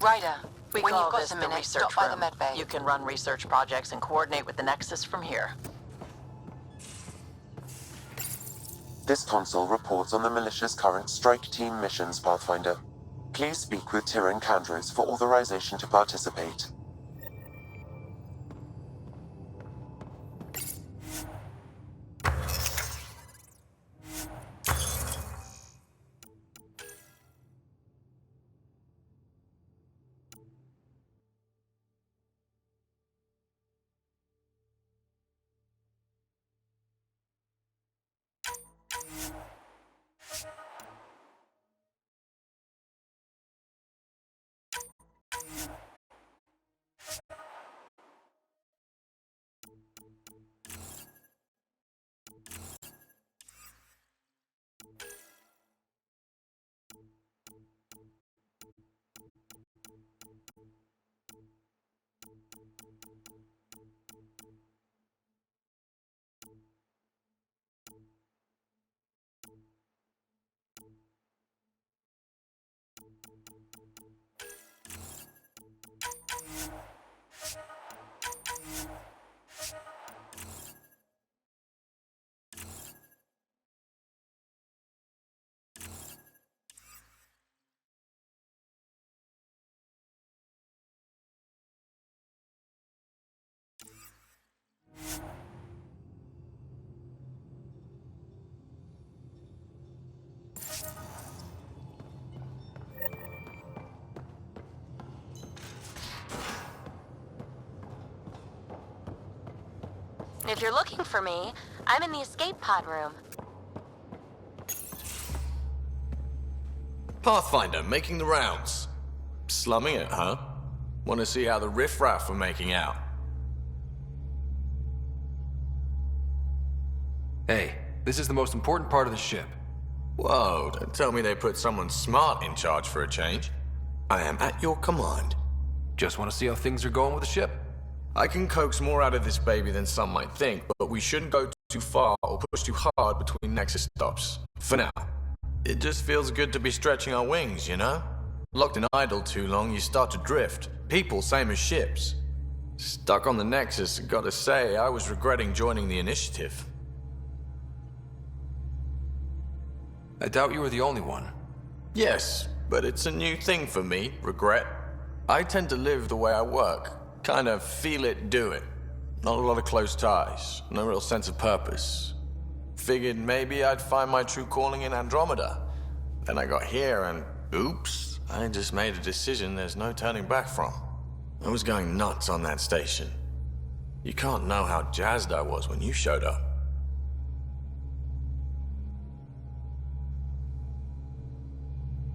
Ryder, We when call you've got this some the minutes, research stop by the room. medbay. You can run research projects and coordinate with the Nexus from here. This console reports on the militia's current strike team missions, Pathfinder. Please speak with Tyrion Candros for authorization to participate. If you're looking for me, I'm in the escape pod room. Pathfinder, making the rounds. Slumming it, huh? Want to see how the riffraff are making out? Hey, this is the most important part of the ship. Whoa, don't tell me they put someone smart in charge for a change. I am at your command. Just want to see how things are going with the ship. I can coax more out of this baby than some might think, but we shouldn't go too far or push too hard between Nexus stops. For now. It just feels good to be stretching our wings, you know? Locked and idle too long, you start to drift. People, same as ships. Stuck on the Nexus, gotta say, I was regretting joining the initiative. I doubt you were the only one. Yes, but it's a new thing for me, regret. I tend to live the way I work. Kind of feel it, do it. Not a lot of close ties, no real sense of purpose. Figured maybe I'd find my true calling in Andromeda. Then I got here and, oops, I just made a decision there's no turning back from. I was going nuts on that station. You can't know how jazzed I was when you showed up.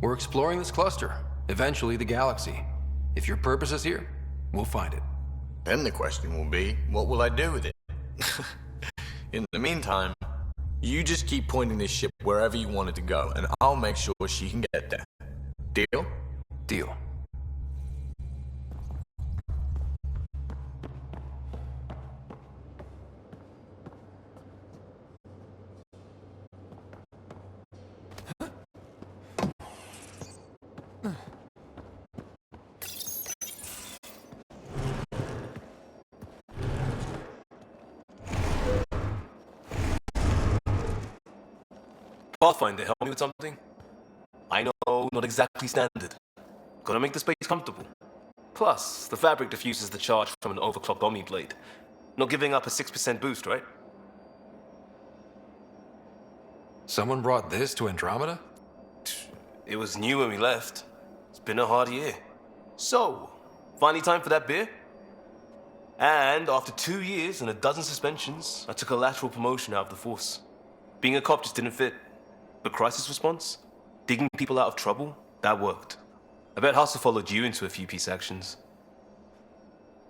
We're exploring this cluster, eventually the galaxy. If your purpose is here, we'll find it. Then the question will be, what will I do with it? In the meantime, you just keep pointing this ship wherever you want it to go, and I'll make sure she can get there. Deal? Deal. Pathfinder, help me with something? I know, not exactly standard. Gotta make the space comfortable. Plus, the fabric diffuses the charge from an overclocked Omni blade. Not giving up a 6% boost, right? Someone brought this to Andromeda? It was new when we left. It's been a hard year. So, finally time for that beer? And after 2 years and a dozen suspensions, I took a lateral promotion out of the force. Being a cop just didn't fit. But crisis response? Digging people out of trouble? That worked. I bet Hustle followed you into a few peace actions.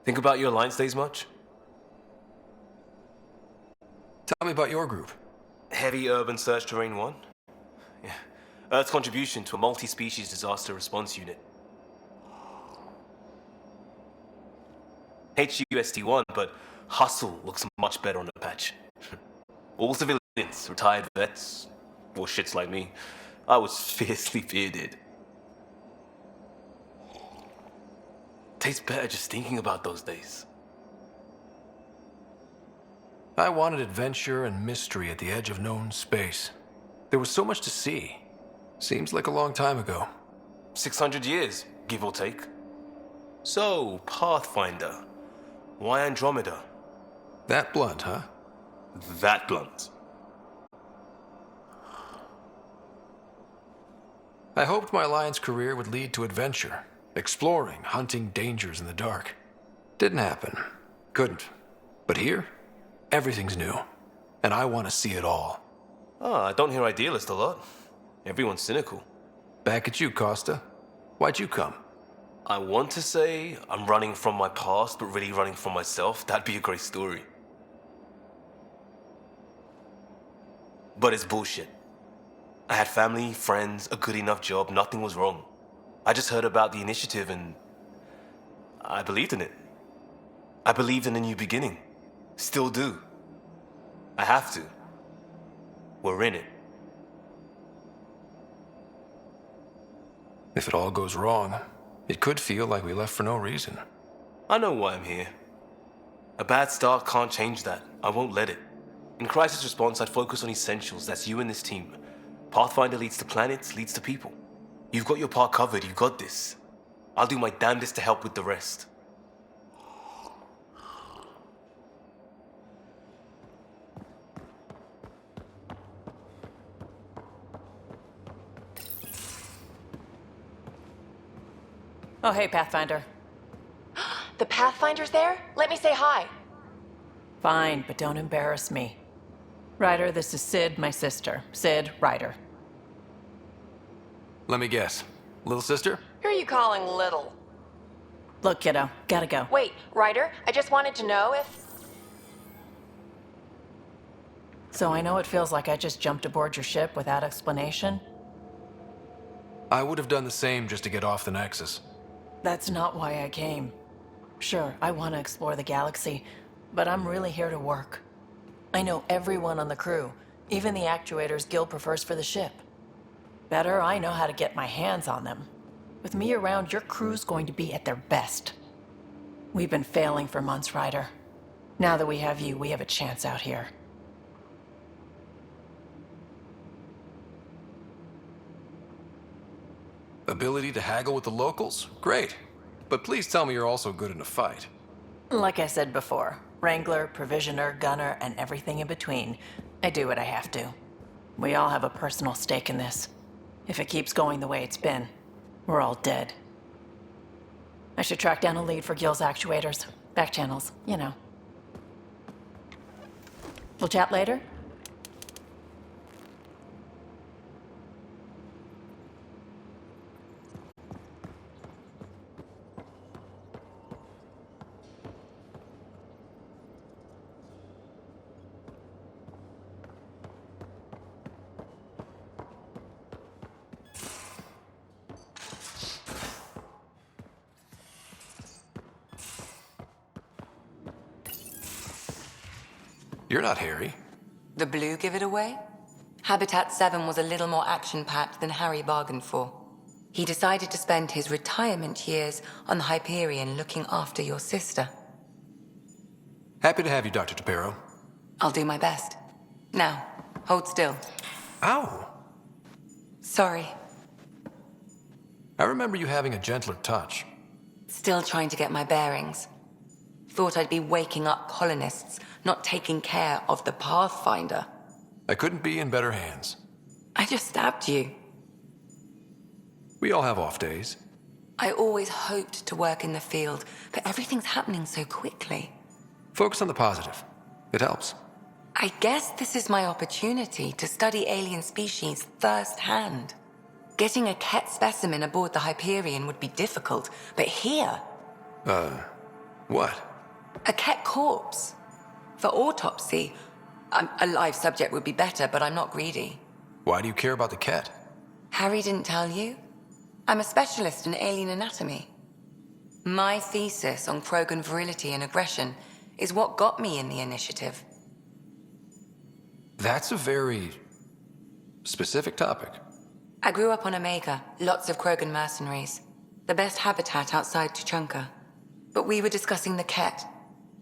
Think about your Alliance days much? Tell me about your group. Heavy Urban Search Terrain 1? Yeah. Earth's contribution to a multi-species disaster response unit. HUST-1, but Hustle looks much better on the patch. All civilians, retired vets, or shits like me. I was fiercely bearded. Tastes better just thinking about those days. I wanted adventure and mystery at the edge of known space. There was so much to see. Seems like a long time ago. 600 years, give or take. So, Pathfinder. Why Andromeda? That blunt, huh? That blunt. I hoped my Alliance career would lead to adventure, exploring, hunting dangers in the dark. Didn't happen. Couldn't. But here, everything's new, and I want to see it all. I don't hear idealist a lot. Everyone's cynical. Back at you, Costa. Why'd you come? I want to say I'm running from my past, but really running from myself. That'd be a great story. But it's bullshit. I had family, friends, a good enough job, nothing was wrong. I just heard about the initiative and I believed in it. I believed in a new beginning. Still do. I have to. We're in it. If it all goes wrong, it could feel like we left for no reason. I know why I'm here. A bad start can't change that. I won't let it. In crisis response, I'd focus on essentials. That's you and this team. Pathfinder leads to planets, leads to people. You've got your part covered. You've got this. I'll do my damnedest to help with the rest. Oh, hey, Pathfinder. The Pathfinder's there? Let me say hi. Fine, but don't embarrass me. Ryder, this is Sid, my sister. Sid, Ryder. Let me guess. Little sister? Who are you calling little? Look, kiddo, gotta go. Wait, Ryder, I just wanted to know if... So I know it feels like I just jumped aboard your ship without explanation. I would have done the same just to get off the Nexus. That's not why I came. Sure, I want to explore the galaxy, but I'm really here to work. I know everyone on the crew, even the actuators Gil prefers for the ship. Better, I know how to get my hands on them. With me around, your crew's going to be at their best. We've been failing for months, Ryder. Now that we have you, we have a chance out here. Ability to haggle with the locals? Great. But please tell me you're also good in a fight. Like I said before, Wrangler, Provisioner, Gunner, and everything in between. I do what I have to. We all have a personal stake in this. If it keeps going the way it's been, we're all dead. I should track down a lead for Gil's actuators. Back channels, you know. We'll chat later? You're not Harry. The blue give it away? Habitat 7 was a little more action-packed than Harry bargained for. He decided to spend his retirement years on the Hyperion looking after your sister. Happy to have you, Dr. Tapero. I'll do my best. Now, hold still. Ow! Sorry. I remember you having a gentler touch. Still trying to get my bearings. Thought I'd be waking up colonists, not taking care of the Pathfinder. I couldn't be in better hands. I just stabbed you. We all have off days. I always hoped to work in the field, but everything's happening so quickly. Focus on the positive. It helps. I guess this is my opportunity to study alien species firsthand. Getting a Ket specimen aboard the Hyperion would be difficult, but here... What? A Ket corpse. For autopsy, a live subject would be better, but I'm not greedy. Why do you care about the Ket? Harry didn't tell you? I'm a specialist in alien anatomy. My thesis on Krogan virility and aggression is what got me in the initiative. That's a very specific topic. I grew up on Omega, lots of Krogan mercenaries. The best habitat outside Tuchanka. But we were discussing the Ket.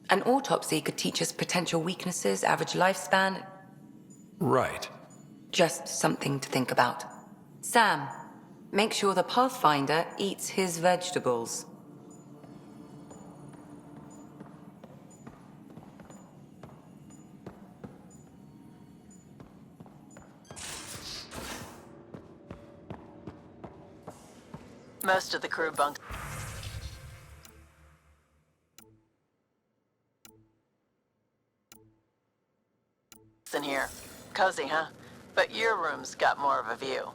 An autopsy could teach us potential weaknesses, average lifespan. Right. Just something to think about. Sam, make sure the Pathfinder eats his vegetables. Most of the crew bunks in here. Cozy, huh? But your room's got more of a view.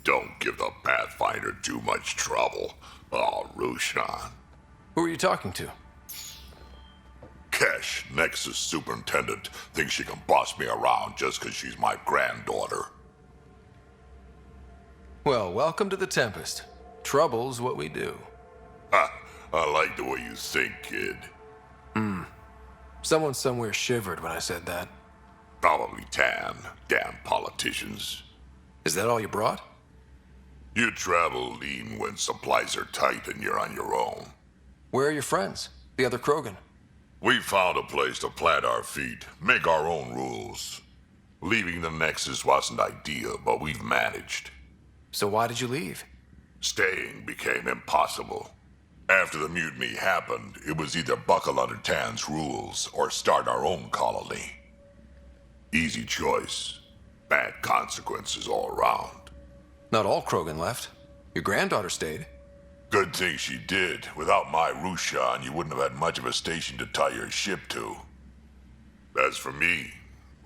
Don't give the Pathfinder too much trouble. Oh, Rushan. Who are you talking to? Kesh, Nexus Superintendent, thinks she can boss me around just 'cause she's my granddaughter. Well, welcome to the Tempest. Trouble's what we do. Ha! I like the way you think, kid. Someone somewhere shivered when I said that. Probably Tan. Damn politicians. Is that all you brought? You travel lean when supplies are tight and you're on your own. Where are your friends? The other Krogan? We found a place to plant our feet, make our own rules. Leaving the Nexus wasn't ideal, but we've managed. So why did you leave? Staying became impossible. After the mutiny happened, it was either buckle under Tan's rules or start our own colony. Easy choice. Bad consequences all around. Not all Krogan left. Your granddaughter stayed. Good thing she did. Without my Rushan, you wouldn't have had much of a station to tie your ship to. As for me,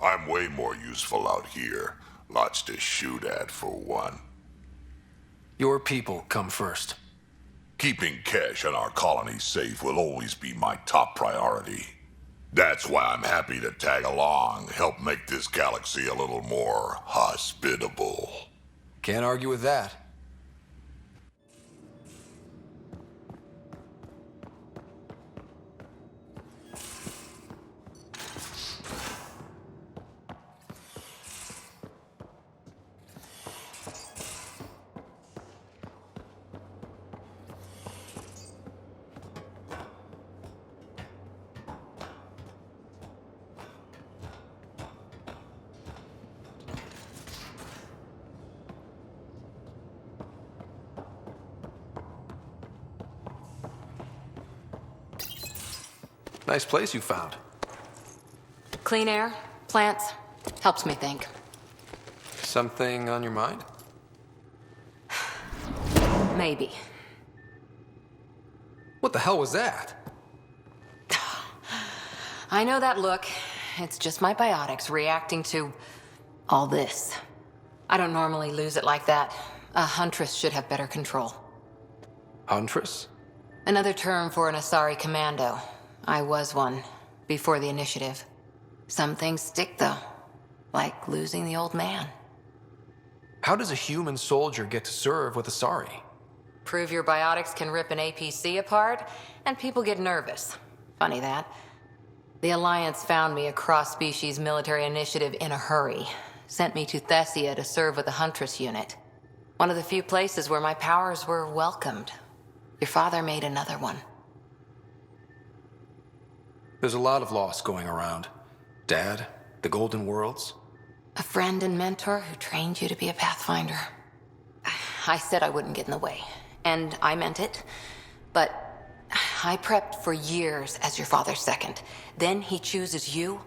I'm way more useful out here. Lots to shoot at, for one. Your people come first. Keeping Kesh and our colony safe will always be my top priority. That's why I'm happy to tag along, help make this galaxy a little more hospitable. Can't argue with that. Nice place you found. Clean air, plants, helps me think. Something on your mind? Maybe. What the hell was that? I know that look. It's just my biotics reacting to all this. I don't normally lose it like that. A huntress should have better control. Huntress? Another term for an Asari commando. I was one, before the initiative. Some things stick, though. Like losing the old man. How does a human soldier get to serve with Asari? Prove your biotics can rip an APC apart, and people get nervous. Funny that. The Alliance found me a cross-species military initiative in a hurry. Sent me to Thessia to serve with the Huntress unit. One of the few places where my powers were welcomed. Your father made another one. There's a lot of loss going around. Dad, the Golden Worlds. A friend and mentor who trained you to be a Pathfinder. I said I wouldn't get in the way, and I meant it. But I prepped for years as your father's second. Then he chooses you?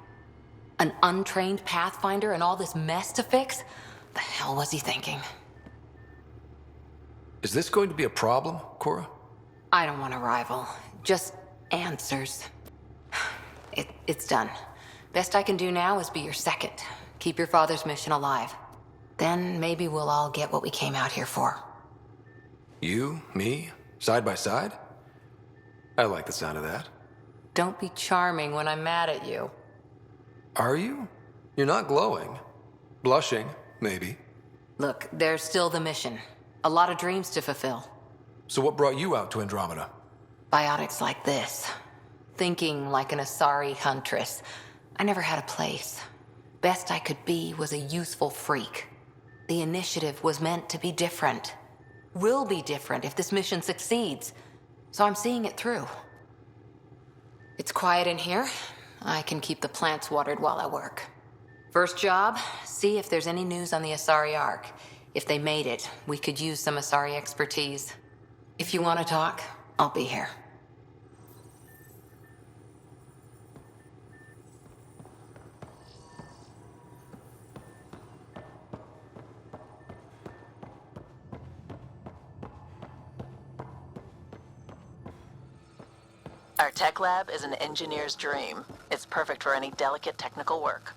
An untrained Pathfinder and all this mess to fix? The hell was he thinking? Is this going to be a problem, Cora? I don't want a rival. Just answers. It's done. Best I can do now is be your second. Keep your father's mission alive. Then maybe we'll all get what we came out here for. You, me, side by side? I like the sound of that. Don't be charming when I'm mad at you. Are you? You're not glowing. Blushing, maybe. Look, there's still the mission. A lot of dreams to fulfill. So what brought you out to Andromeda? Biotics like this. Thinking like an Asari huntress. I never had a place. best I could be was a useful freak. The initiative was meant to be different. Will be different if this mission succeeds. So I'm seeing it through. It's quiet in here. I can keep the plants watered while I work. First job, see if there's any news on the Asari Ark. If they made it, we could use some Asari expertise. If you want to talk, I'll be here. Our tech lab is an engineer's dream. It's perfect for any delicate technical work.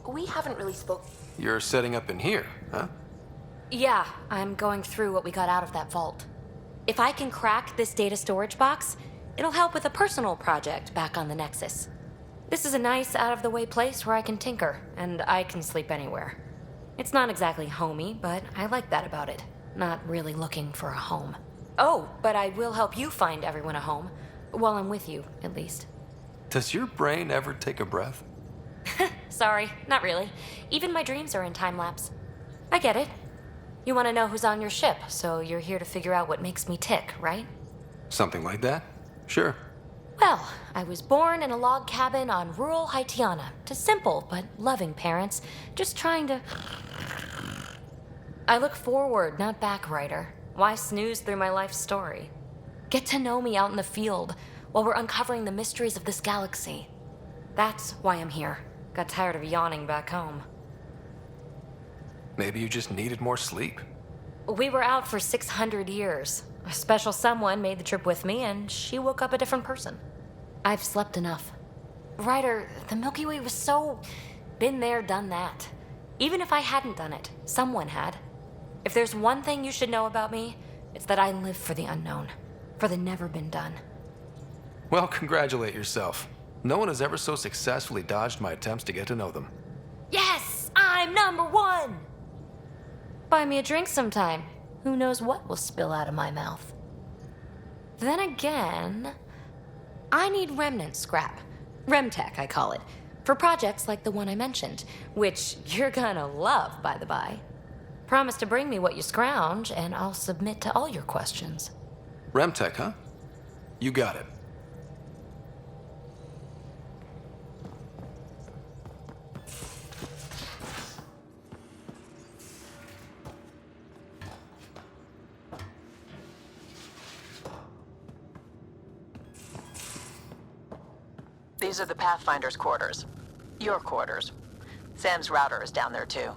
We haven't really spoke. You're setting up in here, huh? Yeah, I'm going through what we got out of that vault. If I can crack this data storage box, it'll help with a personal project back on the Nexus. This is a nice, out-of-the-way place where I can tinker, and I can sleep anywhere. It's not exactly homey, but I like that about it. Not really looking for a home. Oh, but I will help you find everyone a home. While I'm with you, at least. Does your brain ever take a breath? Sorry, not really. Even my dreams are in time-lapse. I get it. You want to know who's on your ship, so you're here to figure out what makes me tick, right? Something like that? Sure. Well, I was born in a log cabin on rural Haitiana to simple but loving parents, just trying to... I look forward, not back, writer. Why snooze through my life story? Get to know me out in the field while we're uncovering the mysteries of this galaxy. That's why I'm here. Got tired of yawning back home. Maybe you just needed more sleep. We were out for 600 years. A special someone made the trip with me, and she woke up a different person. I've slept enough. Ryder, the Milky Way was so... been there, done that. Even if I hadn't done it, someone had. If there's one thing you should know about me, it's that I live for the unknown. For the never been done. Well, congratulate yourself. No one has ever so successfully dodged my attempts to get to know them. Yes! I'm #1! Buy me a drink sometime. Who knows what will spill out of my mouth. Then again, I need remnant scrap. Remtech, I call it. For projects like the one I mentioned, which you're gonna love, by the by. Promise to bring me what you scrounge, and I'll submit to all your questions. Remtech, huh? You got it. These are the Pathfinder's quarters. Your quarters. Sam's router is down there too.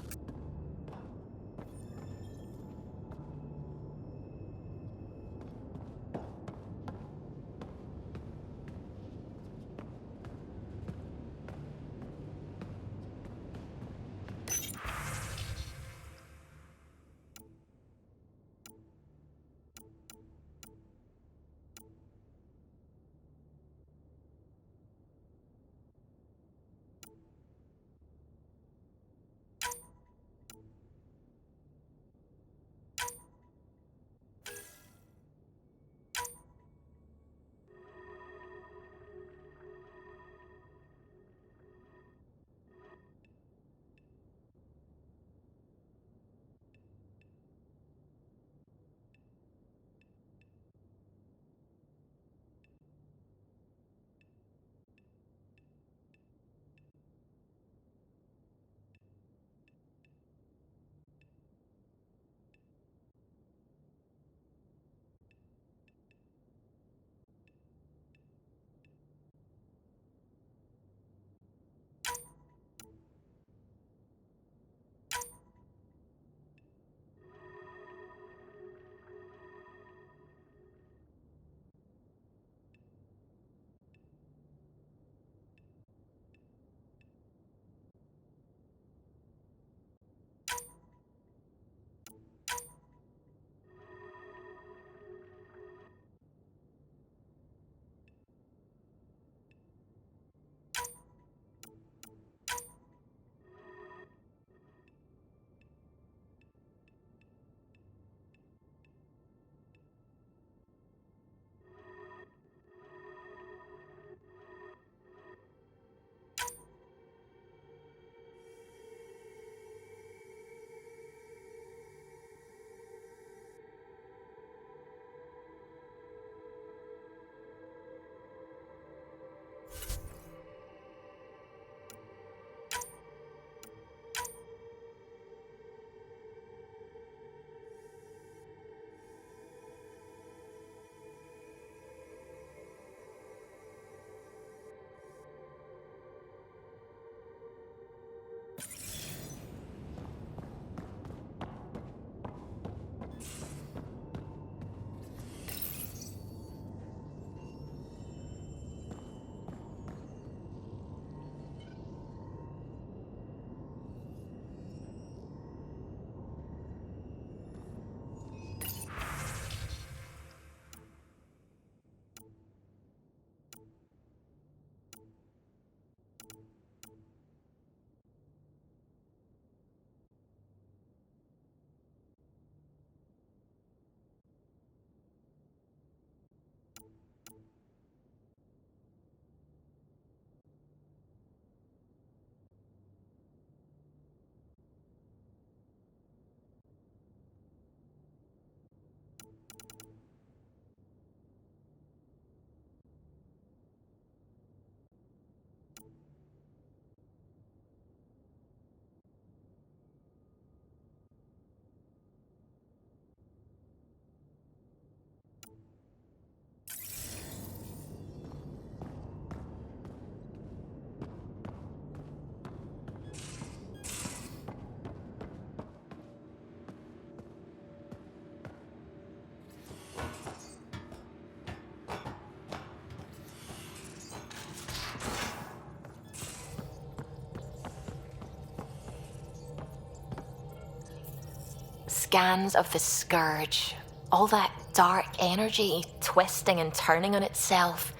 scans of the Scourge, all that dark energy twisting and turning on itself,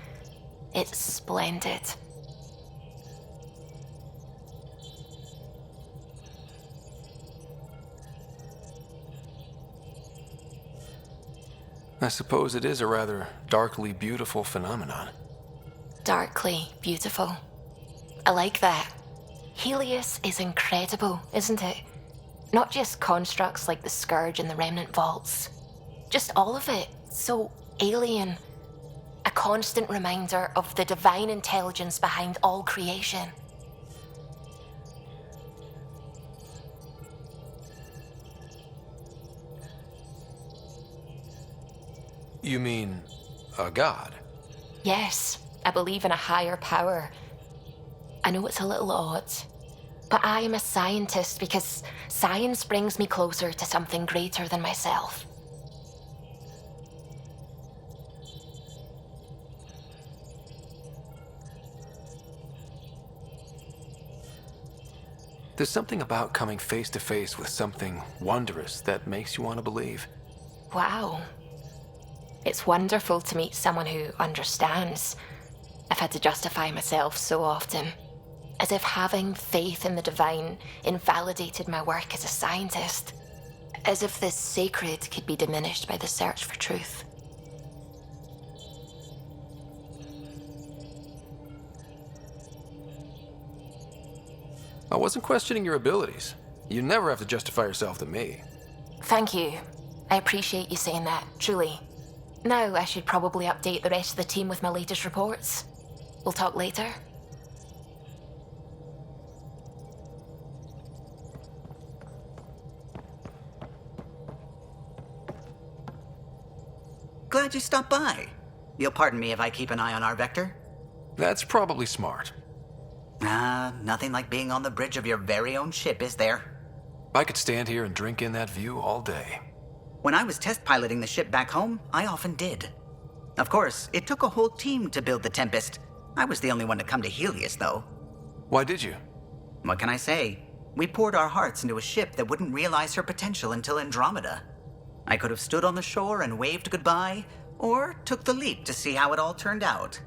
it's splendid. I suppose it is a rather darkly beautiful phenomenon. Darkly beautiful. I like that. Helios is incredible, isn't it? Not just constructs like the Scourge and the Remnant Vaults. Just all of it. So alien. A constant reminder of the divine intelligence behind all creation. You mean a god? Yes, I believe in a higher power. I know it's a little odd, but I am a scientist because science brings me closer to something greater than myself. There's something about coming face to face with something wondrous that makes you want to believe. Wow. It's wonderful to meet someone who understands. I've had to justify myself so often, as if having faith in the divine invalidated my work as a scientist, as if the sacred could be diminished by the search for truth. I wasn't questioning your abilities. You never have to justify yourself to me. Thank you. I appreciate you saying that, truly. Now I should probably update the rest of the team with my latest reports. We'll talk later. Glad you stopped by. You'll pardon me if I keep an eye on our vector? That's probably smart. Nothing like being on the bridge of your very own ship, is there? I could stand here and drink in that view all day. When I was test piloting the ship back home, I often did. Of course, it took a whole team to build the Tempest. I was the only one to come to Helios, though. Why did you? What can I say? We poured our hearts into a ship that wouldn't realize her potential until Andromeda. I could have stood on the shore and waved goodbye, or took the leap to see how it all turned out.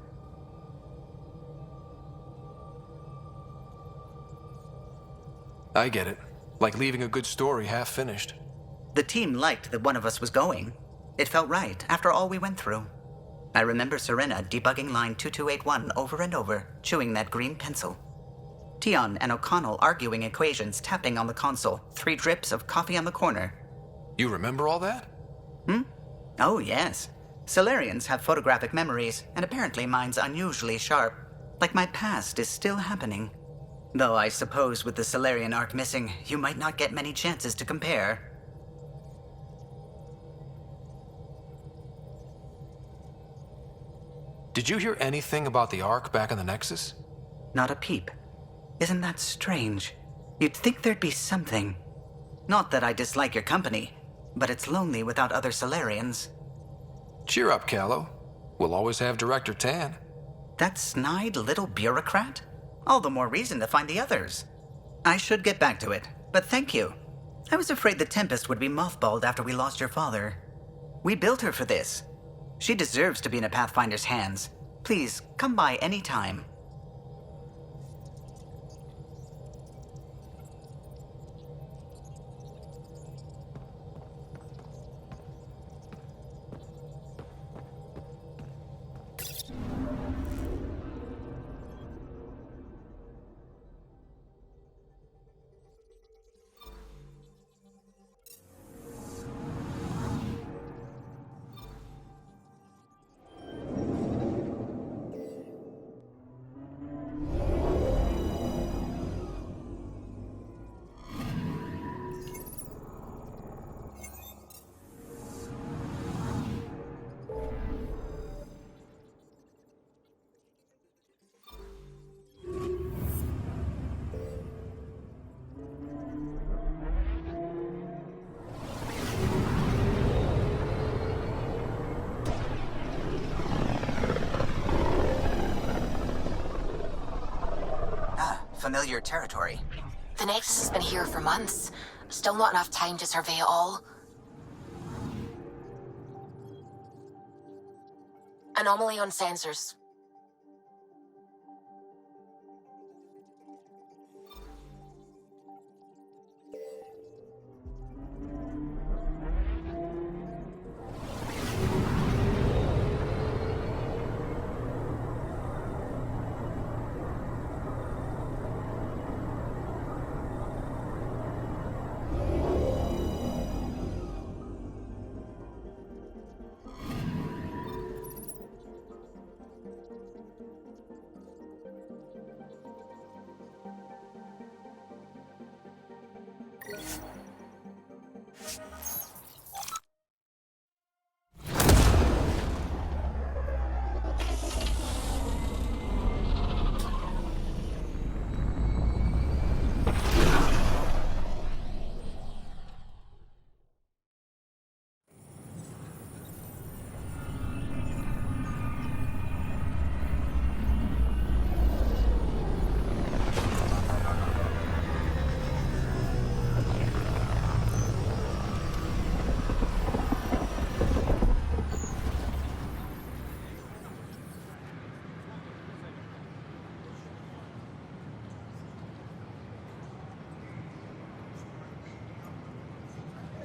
I get it. Like leaving a good story half-finished. The team liked that one of us was going. It felt right, after all we went through. I remember Serena debugging line 2281 over and over, chewing that green pencil. Tion and O'Connell arguing equations, tapping on the console, 3 drips of coffee on the corner. You remember all that? Oh, yes. Solarians have photographic memories, and apparently mine's unusually sharp. Like my past is still happening. Though I suppose with the Solarian arc missing, you might not get many chances to compare. Did you hear anything about the Ark back in the Nexus? Not a peep. Isn't that strange? You'd think there'd be something. Not that I dislike your company, but it's lonely without other Solarians. Cheer up, Callow. We'll always have Director Tan. That snide little bureaucrat? All the more reason to find the others. I should get back to it, but thank you. I was afraid the Tempest would be mothballed after we lost your father. We built her for this. She deserves to be in a Pathfinder's hands. Please, come by any time. Familiar territory. The Nexus has been here for months. Still not enough time to survey it all. Anomaly on sensors.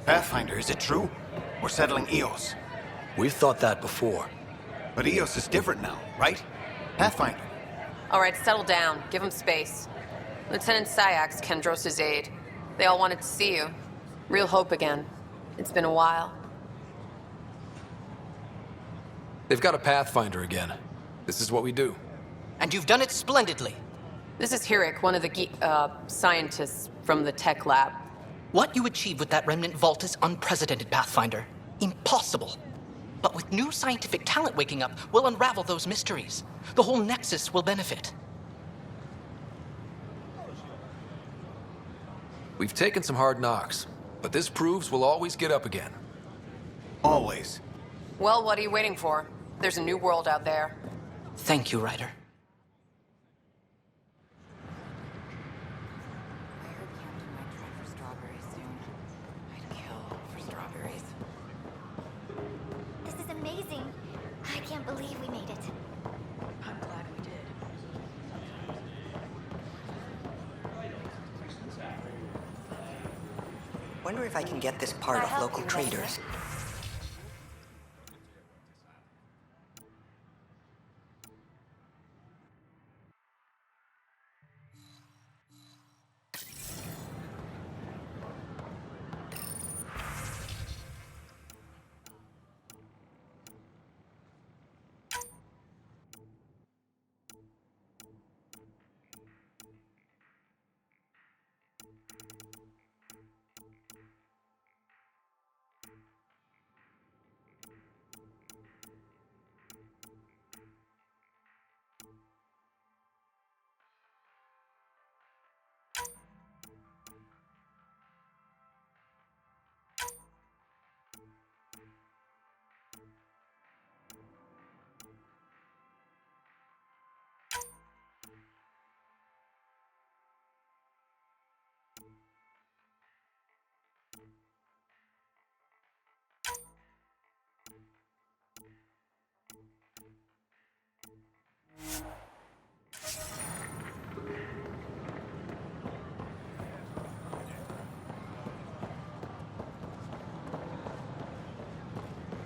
Pathfinder, is it true? We're settling Eos. We've thought that before. But Eos is different now, right? Pathfinder. All right, settle down. Give him space. Lieutenant Syak's Kendros' aide. They all wanted to see you. Real hope again. It's been a while. They've got a Pathfinder again. This is what we do. And you've done it splendidly. This is Hirik, one of the scientists from the tech lab. What you achieved with that remnant vault is unprecedented, Pathfinder. Impossible. But with new scientific talent waking up, we'll unravel those mysteries. The whole Nexus will benefit. We've taken some hard knocks, but this proves we'll always get up again. Always. Well, what are you waiting for? There's a new world out there. Thank you, Ryder. This is amazing. I can't believe we made it. I'm glad we did. Wonder if I can get this part off local traders.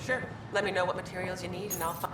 Sure. Let me know what materials you need and I'll find...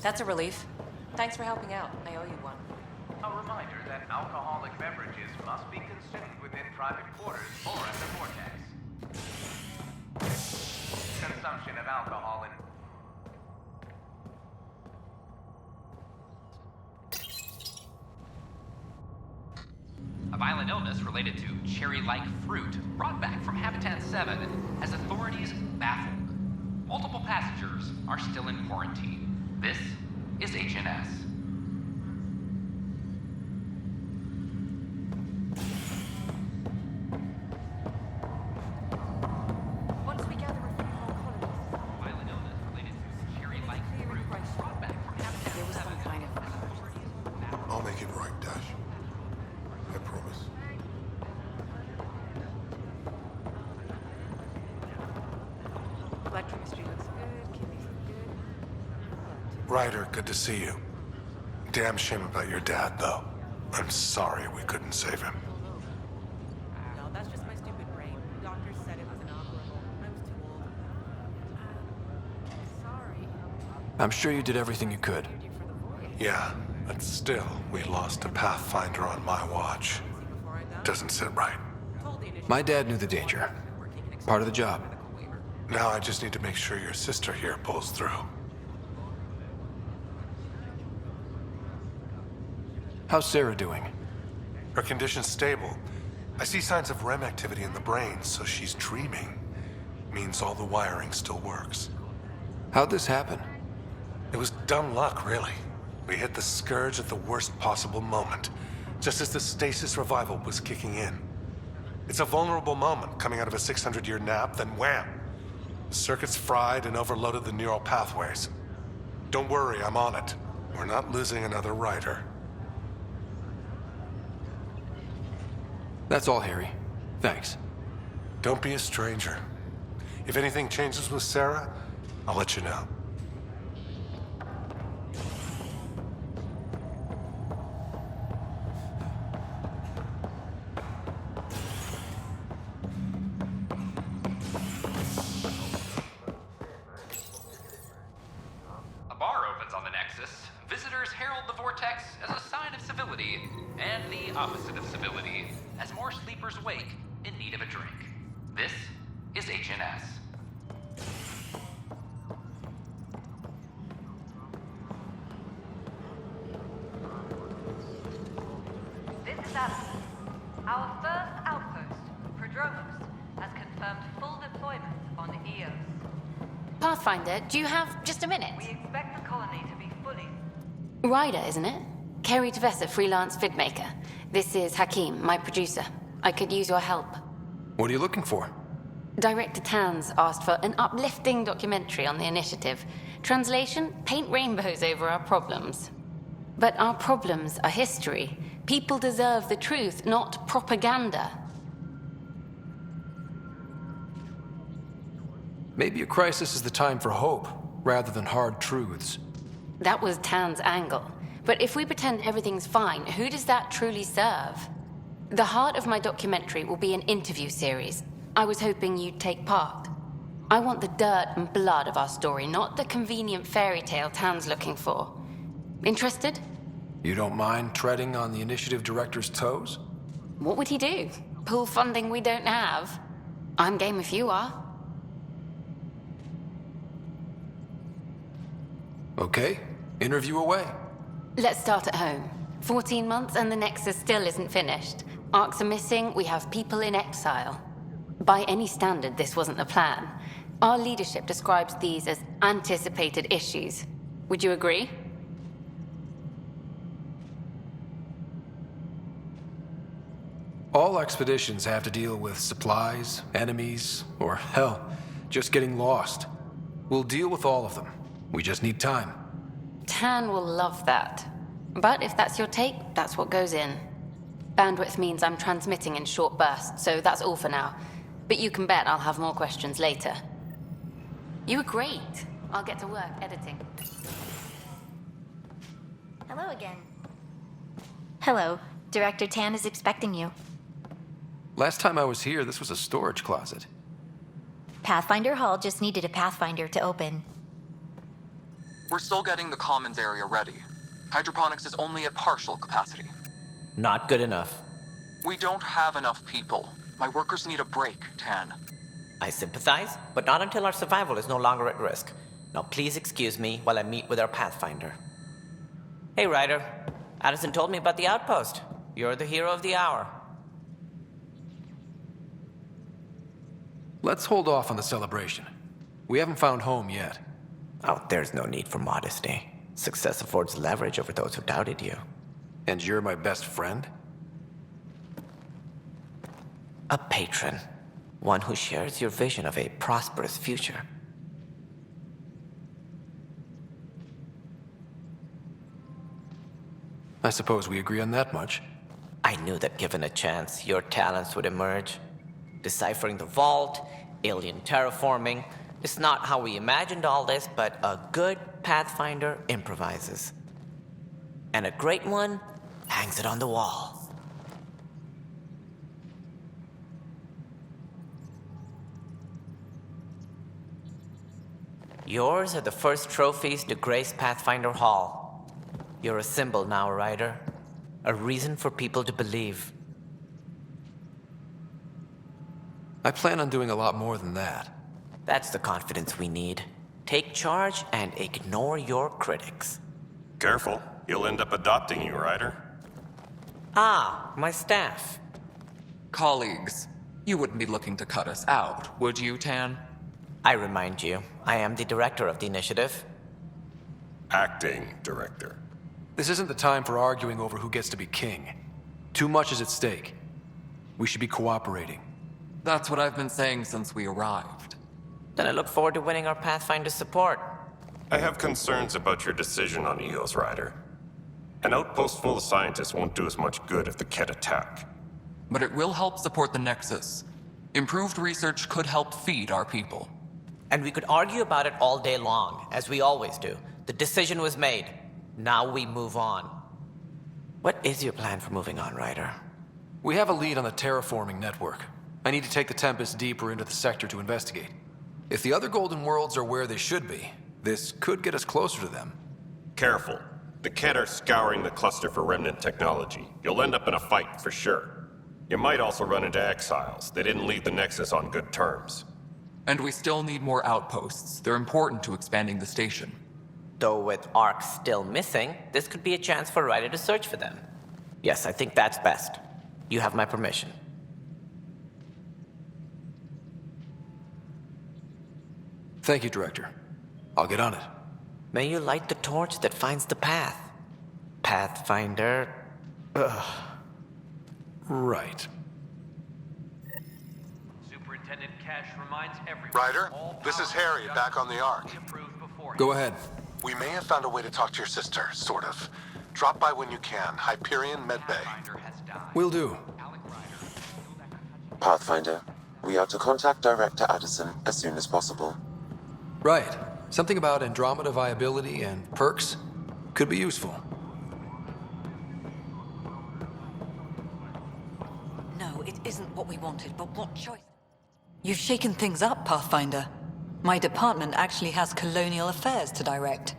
That's a relief. Thanks for helping out. I owe you one. A reminder that alcoholic beverages must be consumed within private quarters or at the vortex. Consumption of alcohol in... A violent illness related to cherry-like fruit brought back from Habitat 7 has authorities baffled. Multiple passengers are still in quarantine. This is HNS. Once we gather a few more colonies. Violent illness related to cherry-like fruit brought back from Habitat 7. There was some kind of... I'll make it right, Dash. I promise. Blood chemistry looks good, kidneys look good. Ryder, good to see you. Damn shame about your dad, though. I'm sorry we couldn't save him. No, that's just my stupid brain. Doctors said it was inoperable. I was too old. Sorry. I'm sure you did everything you could. Yeah, but still, we lost a Pathfinder on my watch. Doesn't sit right. My dad knew the danger. Part of the job. Now I just need to make sure your sister here pulls through. How's Sarah doing? Her condition's stable. I see signs of REM activity in the brain, so she's dreaming. Means all the wiring still works. How'd this happen? It was dumb luck, really. We hit the Scourge at the worst possible moment, just as the stasis revival was kicking in. It's a vulnerable moment coming out of a 600-year nap, then wham! The circuit's fried and overloaded the neural pathways. Don't worry, I'm on it. We're not losing another rider. That's all, Harry. Thanks. Don't be a stranger. If anything changes with Sarah, I'll let you know. A bar opens on the Nexus. Visitors herald the vortex as a sign of civility, and the opposite of civility, as more sleepers wake in need of a drink. This is HNS. This is Alice. Our first outpost, Prodromos, has confirmed full deployment on Eos. Pathfinder, do you have just a minute? We expect the colony to be fully... Ryder, isn't it? Kerry Tevessa, freelance vidmaker. This is Hakeem, my producer. I could use your help. What are you looking for? Director Tans asked for an uplifting documentary on the initiative. Translation, paint rainbows over our problems. But our problems are history. People deserve the truth, not propaganda. Maybe a crisis is the time for hope, rather than hard truths. That was Tan's angle. But if we pretend everything's fine, who does that truly serve? The heart of my documentary will be an interview series. I was hoping you'd take part. I want the dirt and blood of our story, not the convenient fairy tale Tan's looking for. Interested? You don't mind treading on the initiative director's toes? What would he do? Pull funding we don't have? I'm game if you are. Okay, interview away. Let's start at home. 14 months and the Nexus still isn't finished. Arcs are missing, we have people in exile. By any standard, this wasn't the plan. Our leadership describes these as anticipated issues. Would you agree? All expeditions have to deal with supplies, enemies, or hell, just getting lost. We'll deal with all of them. We just need time. Tan will love that. But if that's your take, that's what goes in. Bandwidth means I'm transmitting in short bursts, so that's all for now. But you can bet I'll have more questions later. You were great. I'll get to work editing. Hello again. Hello. Director Tan is expecting you. Last time I was here, this was a storage closet. Pathfinder Hall just needed a Pathfinder to open. We're still getting the commons area ready. Hydroponics is only at partial capacity. Not good enough. We don't have enough people. My workers need a break, Tan. I sympathize, but not until our survival is no longer at risk. Now please excuse me while I meet with our Pathfinder. Hey, Ryder. Addison told me about the outpost. You're the hero of the hour. Let's hold off on the celebration. We haven't found home yet. Oh, there's no need for modesty. Success affords leverage over those who doubted you. And you're my best friend? A patron. One who shares your vision of a prosperous future. I suppose we agree on that much. I knew that given a chance, your talents would emerge. Deciphering the vault, alien terraforming. It's not how we imagined all this, but a good Pathfinder improvises. And a great one hangs it on the wall. Yours are the first trophies to grace Pathfinder Hall. You're a symbol now, Ryder. A reason for people to believe. I plan on doing a lot more than that. That's the confidence we need. Take charge and ignore your critics. Careful. He'll end up adopting you, Ryder. Ah, my staff. Colleagues, you wouldn't be looking to cut us out, would you, Tan? I remind you, I am the director of the initiative. Acting director. This isn't the time for arguing over who gets to be king. Too much is at stake. We should be cooperating. That's what I've been saying since we arrived. Then I look forward to winning our Pathfinder's support. I have concerns about your decision on Eos, Ryder. An outpost full of scientists won't do us much good if the Kett attack. But it will help support the Nexus. Improved research could help feed our people. And we could argue about it all day long, as we always do. The decision was made. Now we move on. What is your plan for moving on, Ryder? We have a lead on the terraforming network. I need to take the Tempest deeper into the sector to investigate. If the other Golden Worlds are where they should be, this could get us closer to them. Careful. The Kett are scouring the cluster for remnant technology. You'll end up in a fight, for sure. You might also run into exiles. They didn't leave the Nexus on good terms. And we still need more outposts. They're important to expanding the station. Though with Ark still missing, this could be a chance for Ryder to search for them. Yes, I think that's best. You have my permission. Thank you, Director. I'll get on it. May you light the torch that finds the path. Pathfinder. Ugh. Right. Superintendent Cash reminds everyone. Ryder, this is Harry back on the Ark. Go ahead. We may have found a way to talk to your sister, sort of. Drop by when you can. Hyperion Medbay. Will do. Pathfinder, we are to contact Director Addison as soon as possible. Right. Something about Andromeda viability and perks could be useful. No, it isn't what we wanted, but what choice? You've shaken things up, Pathfinder. My department actually has colonial affairs to direct.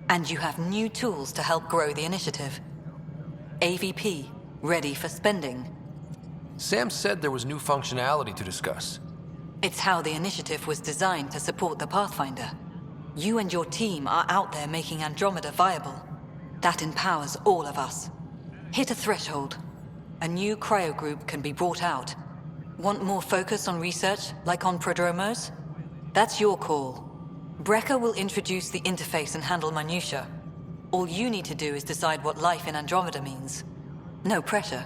And you have new tools to help grow the initiative. AVP, ready for spending. Sam said there was new functionality to discuss. It's how the initiative was designed to support the Pathfinder. You and your team are out there making Andromeda viable. That empowers all of us. Hit a threshold. A new cryo group can be brought out. Want more focus on research, like on Prodromos? That's your call. Brecker will introduce the interface and handle minutiae. All you need to do is decide what life in Andromeda means. No pressure.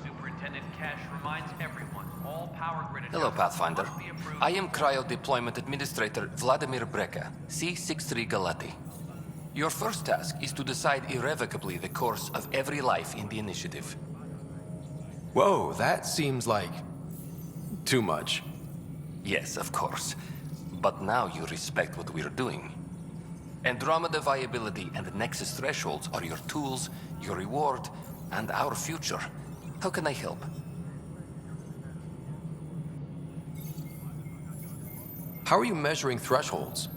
Superintendent Cash reminds everyone all power grid. Hello, Pathfinder. I am Cryo Deployment Administrator Vladimir Brecker, C-63 Galati. Your first task is to decide irrevocably the course of every life in the initiative. Whoa, that seems like too much. Yes, of course. But now you respect what we're doing. Andromeda viability and Nexus thresholds are your tools, your reward, and our future. How can I help? How are you measuring thresholds?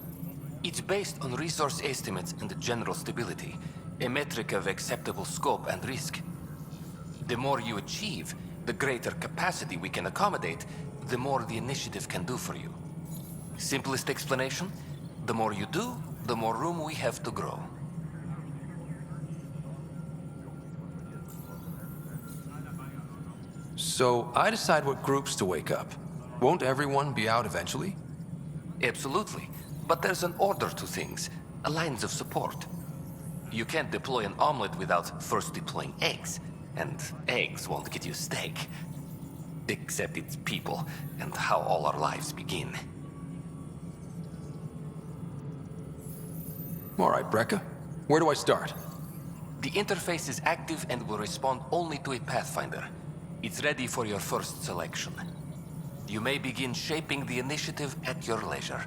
It's based on resource estimates and general stability, a metric of acceptable scope and risk. The more you achieve, the greater capacity we can accommodate, the more the initiative can do for you. Simplest explanation, the more you do, the more room we have to grow. So I decide what groups to wake up. Won't everyone be out eventually? Absolutely. But there's an order to things, lines of support. You can't deploy an omelet without first deploying eggs, and eggs won't get you steak. Except it's people, and how all our lives begin. All right, Brekka. Where do I start? The interface is active and will respond only to a Pathfinder. It's ready for your first selection. You may begin shaping the initiative at your leisure.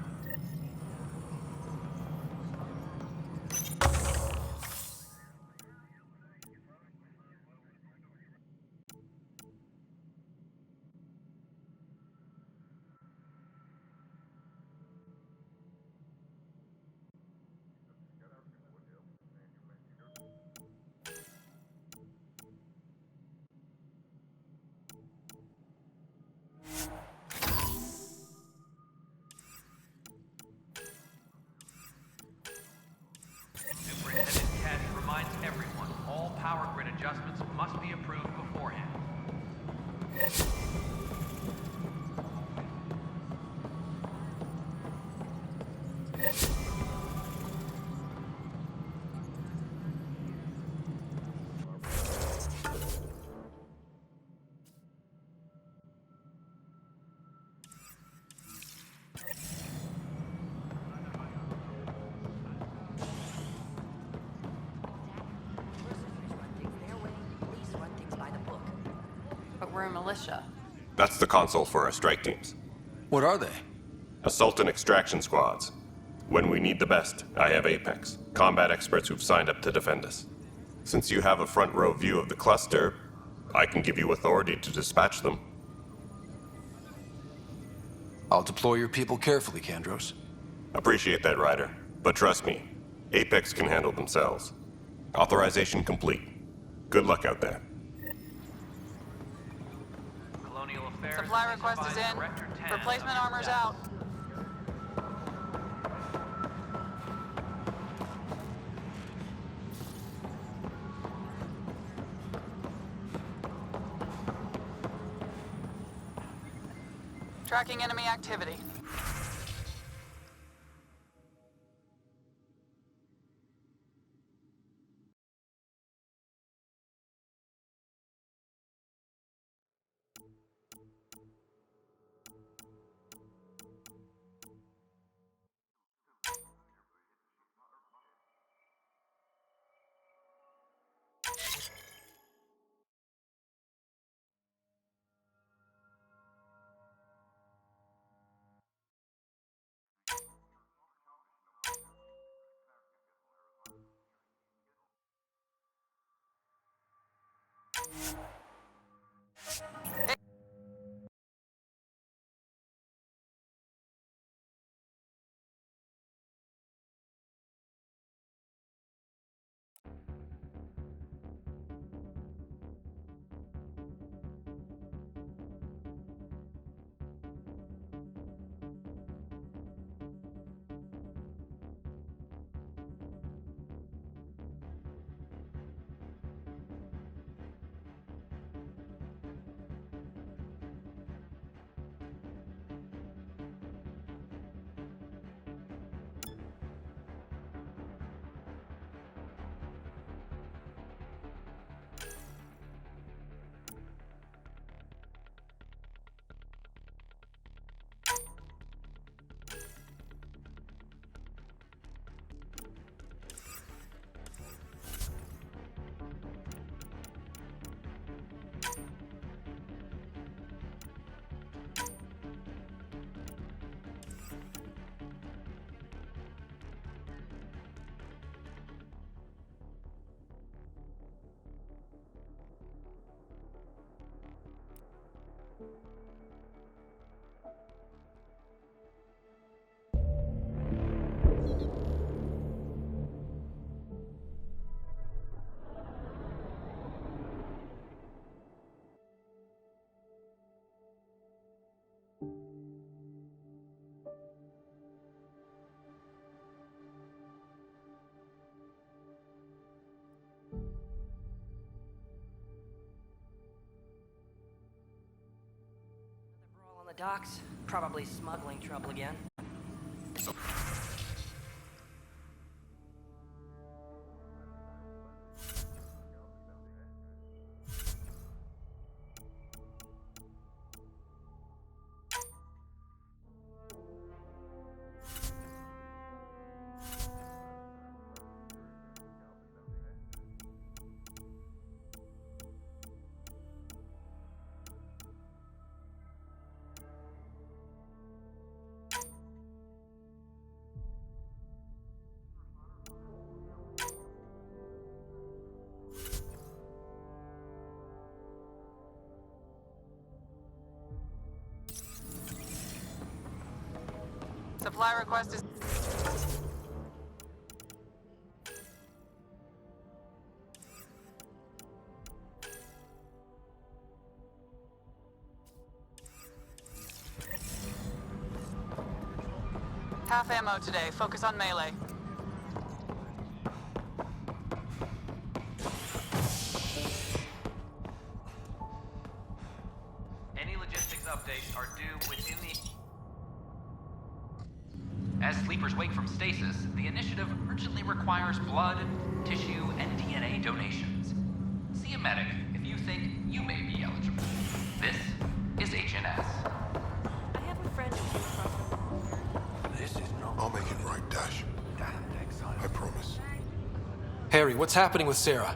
Superintendent Kent reminds everyone all power grid adjustments must be approved beforehand. But we're a militia. That's the console for our strike teams. What are they? Assault and extraction squads. When we need the best, I have Apex, combat experts who've signed up to defend us. Since you have a front row view of the cluster, I can give you authority to dispatch them. I'll deploy your people carefully, Kandros. Appreciate that, Ryder. But trust me, Apex can handle themselves. Authorization complete. Good luck out there. Colonial Affairs. Supply request is in. Director Tan Replacement under armor's staff. out. Tracking enemy activity. the docks. Probably smuggling trouble again. Supply request is... Half ammo today. Focus on melee. Any logistics updates are due within the... As sleepers wake from stasis, the initiative urgently requires blood, tissue, and DNA donations. See a medic if you think you may be eligible. This is HNS. I have a friend who came across This is not... I'll make it right, Dash. I promise. Harry, what's happening with Sarah?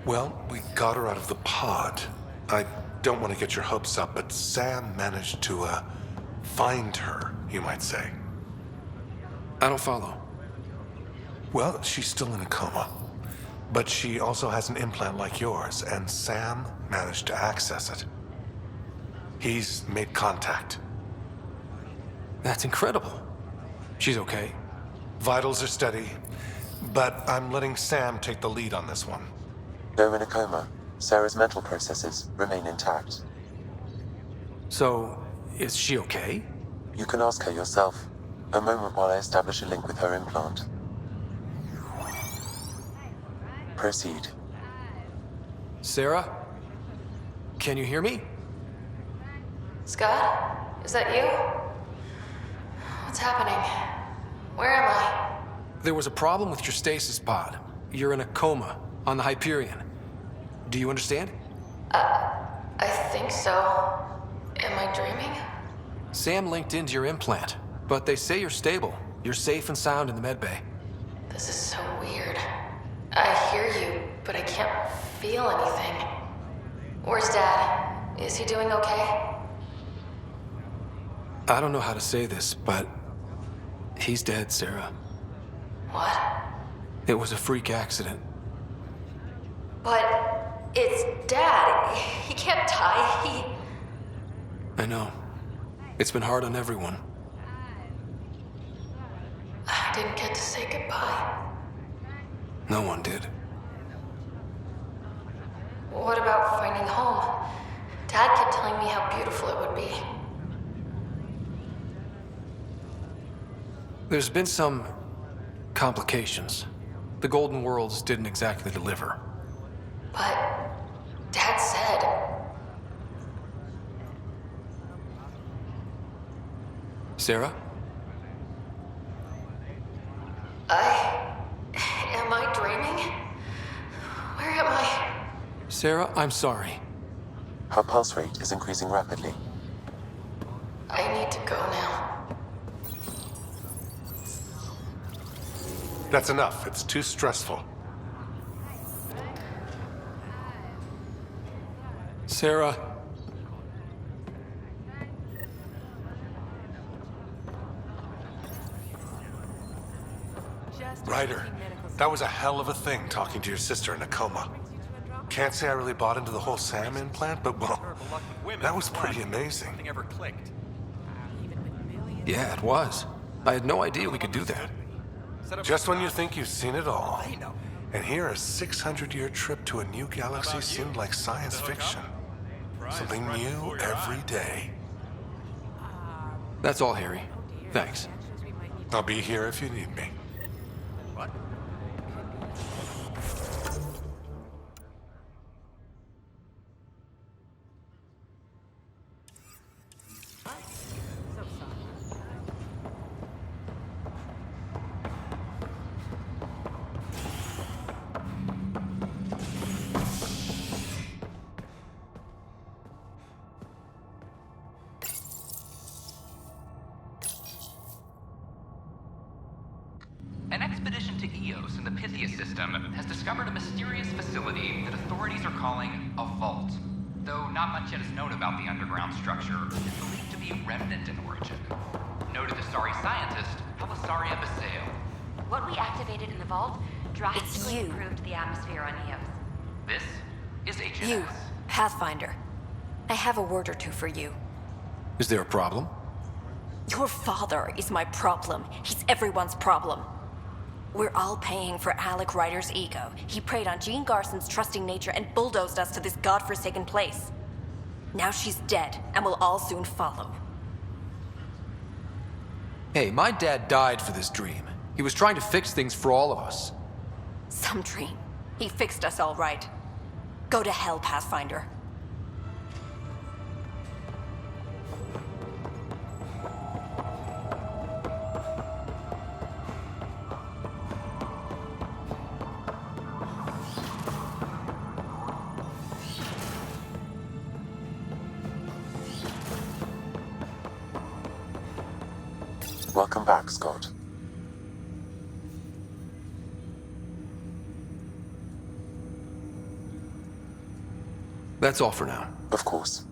Well, we got her out of the pod. I don't want to get your hopes up, but Sam managed to, find her, you might say. I don't follow. Well, she's still in a coma. But she also has an implant like yours, and Sam managed to access it. He's made contact. That's incredible. She's okay. Vitals are steady, but I'm letting Sam take the lead on this one. Though in a coma, Sarah's mental processes remain intact. So, is she okay? You can ask her yourself. A moment while I establish a link with her implant. Proceed. Sarah? Can you hear me? Scott? Is that you? What's happening? Where am I? There was a problem with your stasis pod. You're in a coma on the Hyperion. Do you understand? I think so. Am I dreaming? Sam linked into your implant, but they say you're stable. You're safe and sound in the medbay. This is so weird. I hear you, but I can't feel anything. Where's Dad? Is he doing okay? I don't know how to say this, but he's dead, Sarah. What? It was a freak accident. But it's Dad. He can't die. I know. It's been hard on everyone. I didn't get to say goodbye. No one did. What about finding home? Dad kept telling me how beautiful it would be. There's been some complications. The Golden Worlds didn't exactly deliver. But Dad said... Sarah? Am I dreaming? Where am I? Sarah, I'm sorry. Her pulse rate is increasing rapidly. I need to go now. That's enough. It's too stressful. Sarah. Ryder, that was a hell of a thing talking to your sister in a coma. Can't say I really bought into the whole Sam implant, but well, that was pretty amazing. Yeah, it was. I had no idea we could do that. Just when you think you've seen it all. And here a 600-year trip to a new galaxy seemed like science fiction. Something new every day. That's all, Harry. Thanks. I'll be here if you need me. What? An expedition to Eos in the Pythia system has discovered a mysterious facility that authorities are calling a vault. Though not much yet is known about the underground structure, it is believed to be remnant in origin. Noted Asari scientist, Helisaria Basale. What we activated in the vault drastically improved the atmosphere on Eos. This is HNS. You, Pathfinder. I have a word or two for you. Is there a problem? Your father is my problem. He's everyone's problem. We're all paying for Alec Ryder's ego. He preyed on Jean Garson's trusting nature and bulldozed us to this godforsaken place. Now she's dead, and we'll all soon follow. Hey, my dad died for this dream. He was trying to fix things for all of us. Some dream. He fixed us all right. Go to hell, Pathfinder. Welcome back, Scott. That's all for now. Of course.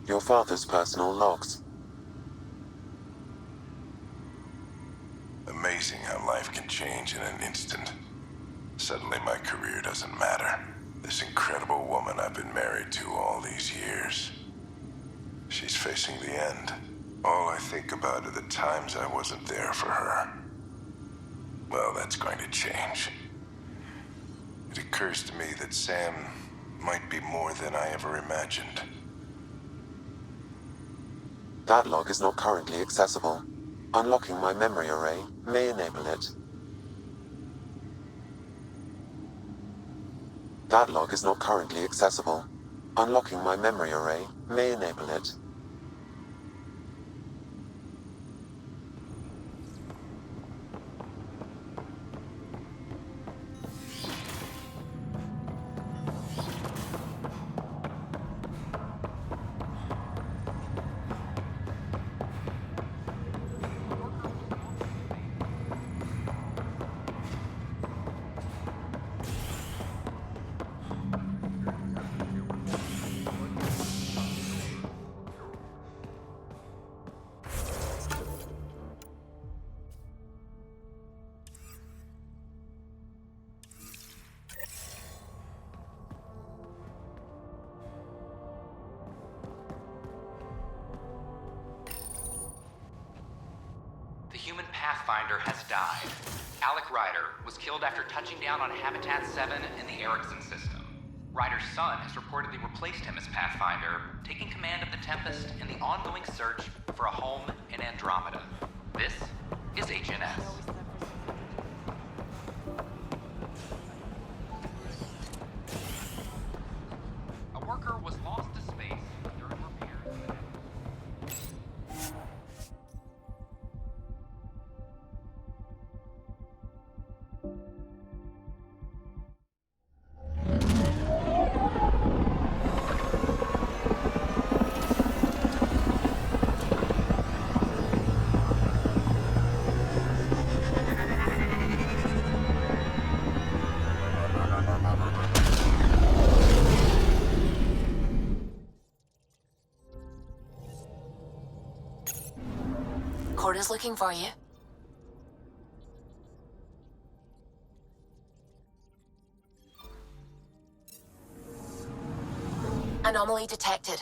Your father's personal logs. Amazing how life can change in an instant. Suddenly my career doesn't matter. This incredible woman I've been married to all these years. She's facing the end. All I think about are the times I wasn't there for her. Well, that's going to change. It occurs to me that Sam might be more than I ever imagined. That log is not currently accessible. Unlocking my memory array may enable it. That log is not currently accessible. Unlocking my memory array may enable it. The human Pathfinder has died. Alec Ryder was killed after touching down on Habitat 7 in the Erickson system. Ryder's son has reportedly replaced him as Pathfinder, taking command of the Tempest in the ongoing search for a home in Andromeda. This is HNS. A worker was lost to space during repairs of an Corda's looking for you. Anomaly detected.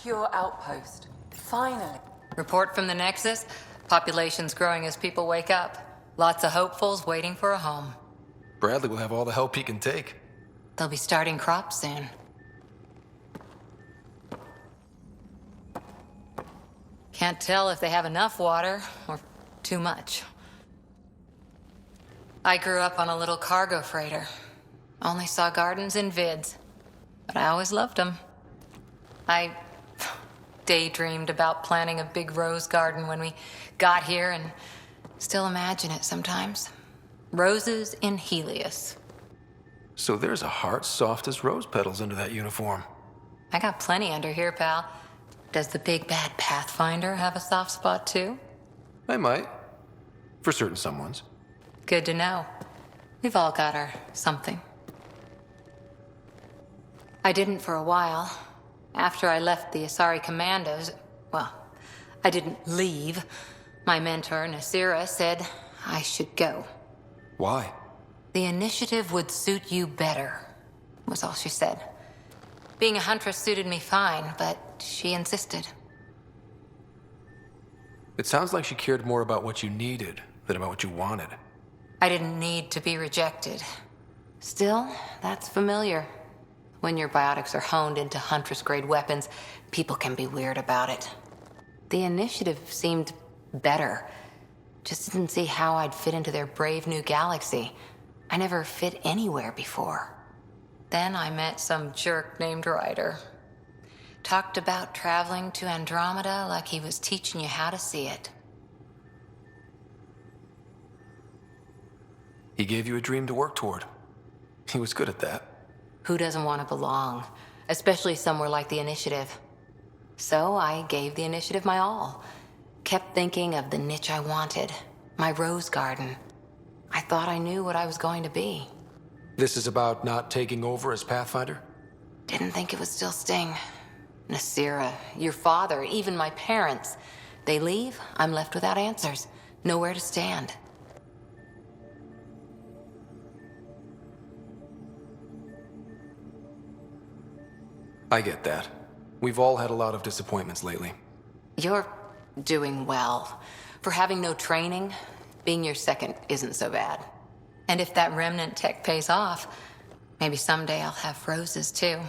secure outpost. Finally. Report from the Nexus. Population's growing as people wake up. Lots of hopefuls waiting for a home. Bradley will have all the help he can take. They'll be starting crops soon. Can't tell if they have enough water or too much. I grew up on a little cargo freighter. Only saw gardens in vids, but I always loved them. I daydreamed about planting a big rose garden when we got here and still imagine it sometimes. Roses in Helios. So there's a heart soft as rose petals under that uniform. I got plenty under here, pal. Does the big bad Pathfinder have a soft spot too? I might. For certain someones. Good to know. We've all got our something. I didn't for a while. After I left the Asari Commandos, well, I didn't leave. My mentor, Nasira, said I should go. Why? The initiative would suit you better, was all she said. Being a huntress suited me fine, but she insisted. It sounds like she cared more about what you needed than about what you wanted. I didn't need to be rejected. Still, that's familiar. When your biotics are honed into Huntress-grade weapons, people can be weird about it. The initiative seemed better. Just didn't see how I'd fit into their brave new galaxy. I never fit anywhere before. Then I met some jerk named Ryder. Talked about traveling to Andromeda like he was teaching you how to see it. He gave you a dream to work toward. He was good at that. Who doesn't want to belong? Especially somewhere like the Initiative. So I gave the Initiative my all. Kept thinking of the niche I wanted. My rose garden. I thought I knew what I was going to be. This is about not taking over as Pathfinder? Didn't think it would still sting. Nasira, your father, even my parents. They leave, I'm left without answers. Nowhere to stand. I get that. We've all had a lot of disappointments lately. You're doing well. For having no training, being your second isn't so bad. And if that remnant tech pays off, maybe someday I'll have roses too.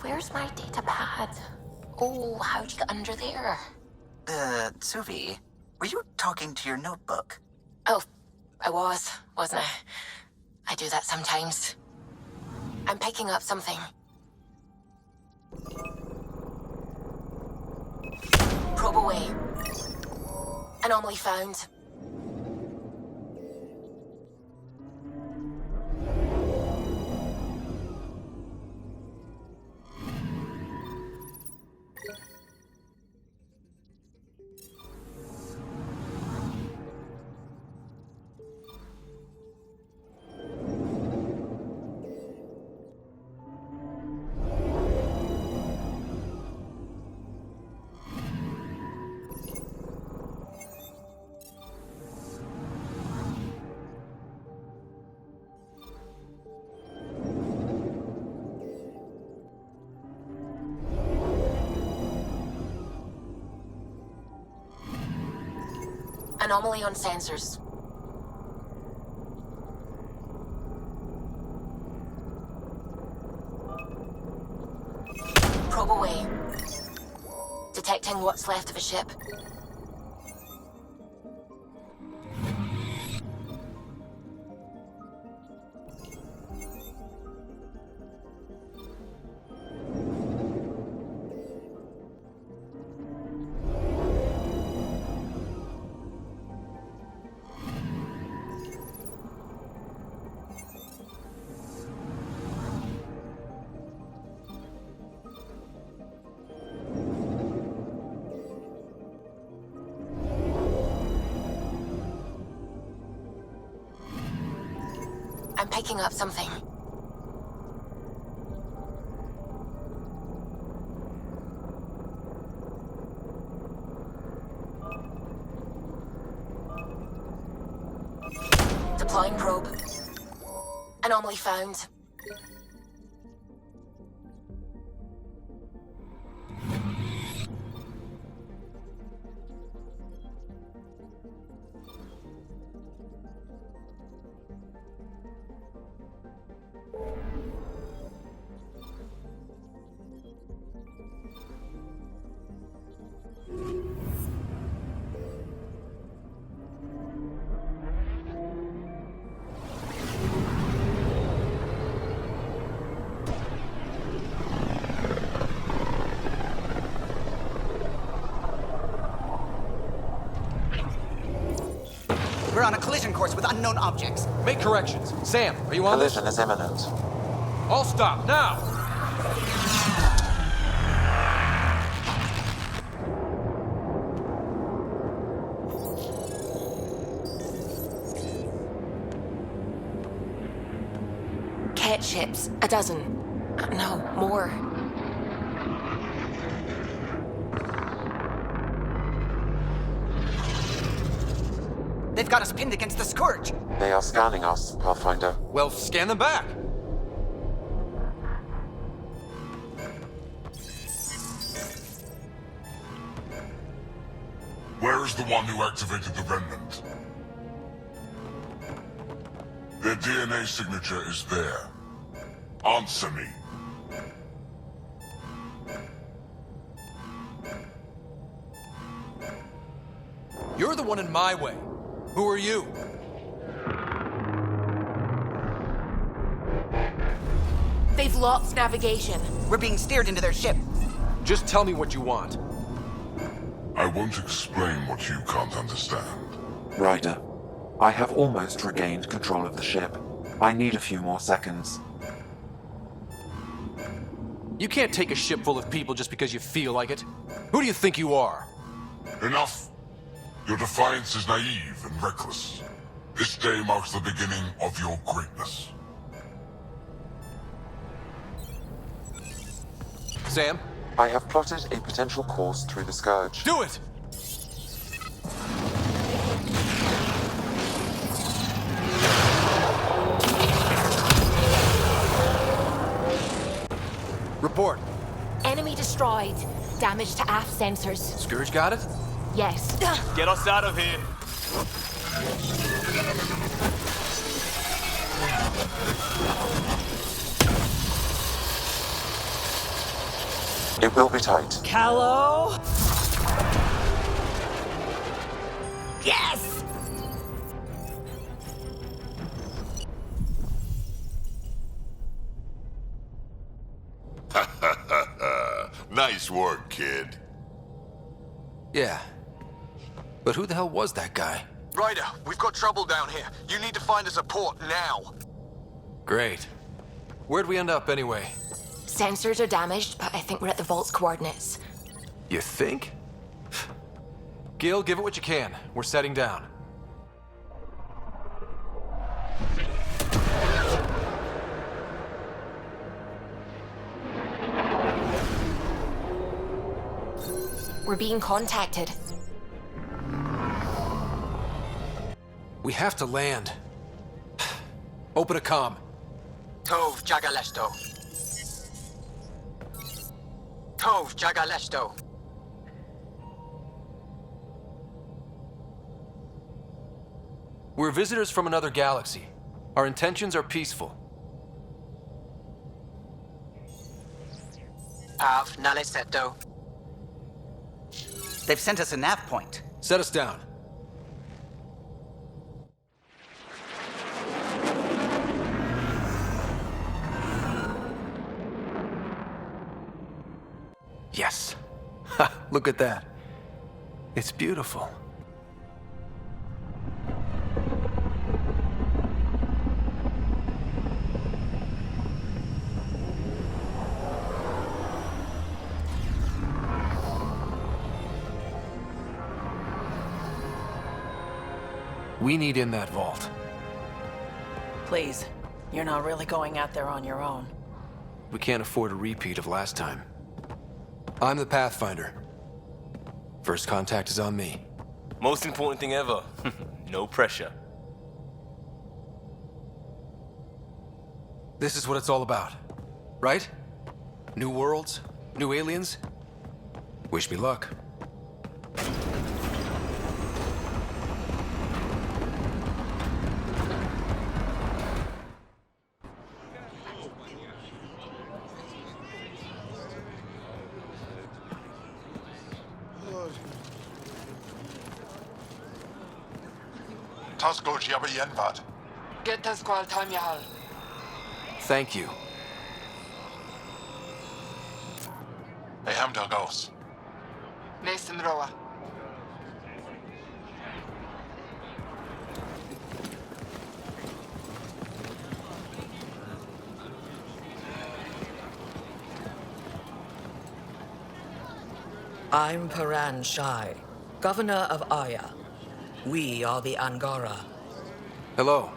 Where's my data pad? Oh, how'd you get under there? Suvi, were you talking to your notebook? Oh, I was, wasn't I? I do that sometimes. I'm picking up something. Probe away. Anomaly found. Anomaly on sensors. Probe away. Detecting what's left of a ship. I'm picking up something. Decline probe. Anomaly found. We're on a collision course with unknown objects. Make corrections. Sam, are you on this? Collision is imminent. All stop, now! Cat ships. A dozen. No, more. They've got us pinned against the Scourge. They are scanning us, Pathfinder. Well, scan them back. Where is the one who activated the remnant? Their DNA signature is there. Answer me. You're the one in my way. Who are you? They've lost navigation. We're being steered into their ship. Just tell me what you want. I won't explain what you can't understand. Ryder, I have almost regained control of the ship. I need a few more seconds. You can't take a ship full of people just because you feel like it. Who do you think you are? Enough! Your defiance is naive and reckless. This day marks the beginning of your greatness. Sam? I have plotted a potential course through the Scourge. Do it! Report. Enemy destroyed. Damage to aft sensors. Scourge got it? Yes. Get us out of here. It will be tight. Callow? Yes! Nice work, kid. Yeah. But who the hell was that guy? Ryder, we've got trouble down here. You need to find us a port now. Great. Where'd we end up anyway? Sensors are damaged, but I think we're at the vault's coordinates. You think? Gil, give it what you can. We're setting down. We're being contacted. We have to land. Open a comm. Tov Jagalesto. Tov Jagalesto. We're visitors from another galaxy. Our intentions are peaceful. Av Naleseto. They've sent us a nav point. Set us down. Yes. Ha, look at that. It's beautiful. We need in that vault. Please, you're not really going out there on your own. We can't afford a repeat of last time. I'm the Pathfinder. First contact is on me. Most important thing ever. No pressure. This is what it's all about, right? New worlds? New aliens? Wish me luck. Tasco Jabba Yenvat. Get the squall time, Yahal. Thank you. Hey, Hamdal goes. Nathan Roa. I'm Paran Shai, Governor of Aya. We are the Angara. Hello.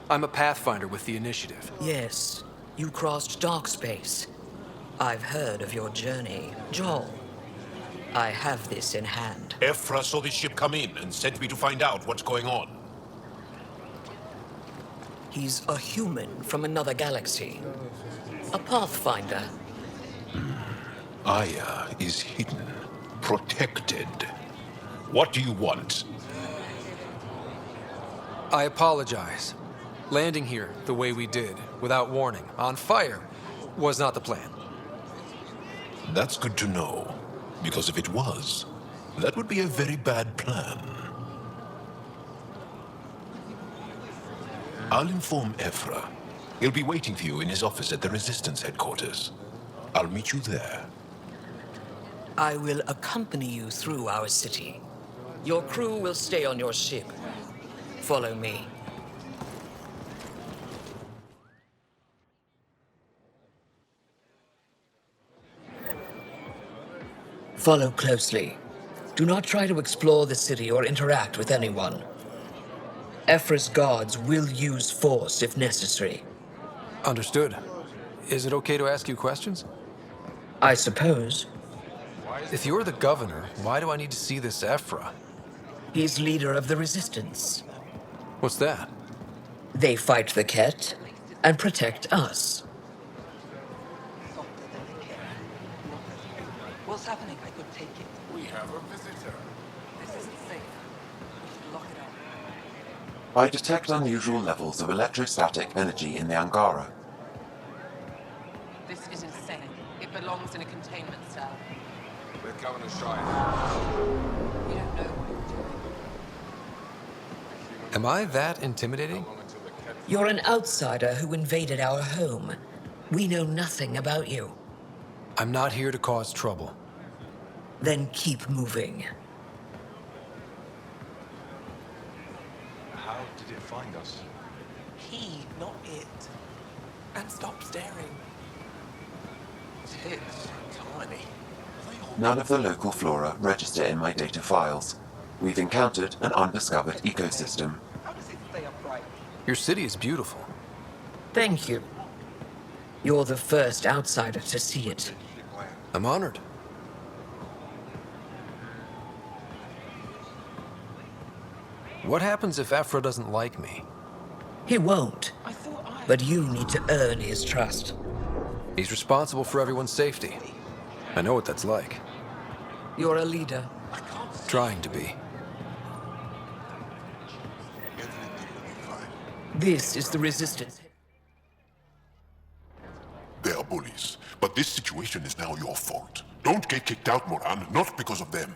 I'm a Pathfinder with the Initiative. Yes, you crossed dark space. I've heard of your journey, Joel. I have this in hand. Ephra saw the ship come in and sent me to find out what's going on. He's a human from another galaxy. A Pathfinder. Aya is hidden, protected. What do you want? I apologize. Landing here the way we did, without warning, on fire, was not the plan. That's good to know, because if it was, that would be a very bad plan. I'll inform Ephra. He'll be waiting for you in his office at the Resistance headquarters. I'll meet you there. I will accompany you through our city. Your crew will stay on your ship. Follow me. Follow closely. Do not try to explore the city or interact with anyone. Ephra's guards will use force if necessary. Understood. Is it okay to ask you questions? I suppose. If you're the governor, why do I need to see this Ephra? He's leader of the Resistance. What's that? They fight the Ket and protect us. What's happening? I could take it. We have a visitor. This isn't safe. We should lock it up. I detect unusual levels of electrostatic energy in the Angara. This is insane. It belongs in a containment cell. Let Governor Shire. We don't know what you're doing. Am I that intimidating? You're an outsider who invaded our home. We know nothing about you. I'm not here to cause trouble. Then keep moving. How did it find us? He, not it. And stop staring. It's tiny. None of the local flora register in my data files. We've encountered an undiscovered ecosystem. How does it stay upright? Your city is beautiful. Thank you. You're the first outsider to see it. I'm honored. What happens if Ephra doesn't like me? He won't. But you need to earn his trust. He's responsible for everyone's safety. I know what that's like. You're a leader. Trying to be. This is the Resistance. They are bullies, but this situation is now your fault. Don't get kicked out, Moran, not because of them.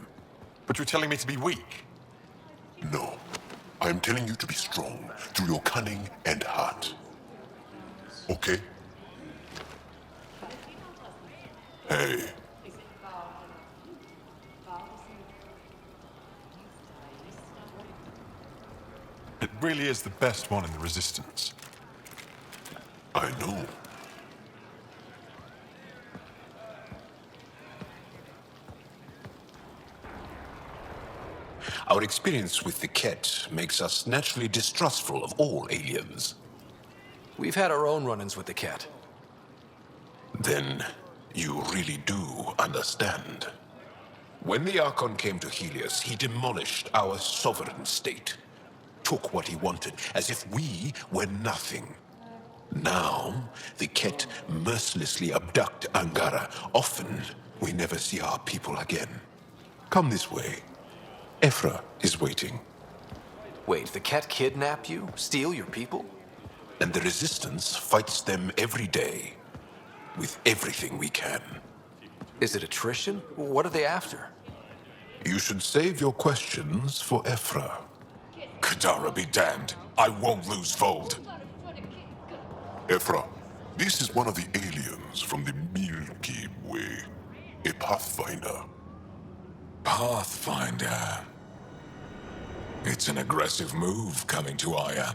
But you're telling me to be weak? No. I am telling you to be strong through your cunning and heart. Okay? Hey. It really is the best one in the Resistance. I know. Our experience with the Ket makes us naturally distrustful of all aliens. We've had our own run-ins with the Ket. Then you really do understand. When the Archon came to Helios, he demolished our sovereign state. Took what he wanted, as if we were nothing. Now, the Ket mercilessly abduct Angara. Often, we never see our people again. Come this way. Ephra is waiting. Wait, the Ket kidnap you? Steal your people? And the Resistance fights them every day. With everything we can. Is it attrition? What are they after? You should save your questions for Ephra. Kadara be damned. I won't lose Fold. Ephra, this is one of the aliens from the Milky Way. A Pathfinder. Pathfinder. It's an aggressive move coming to Aya.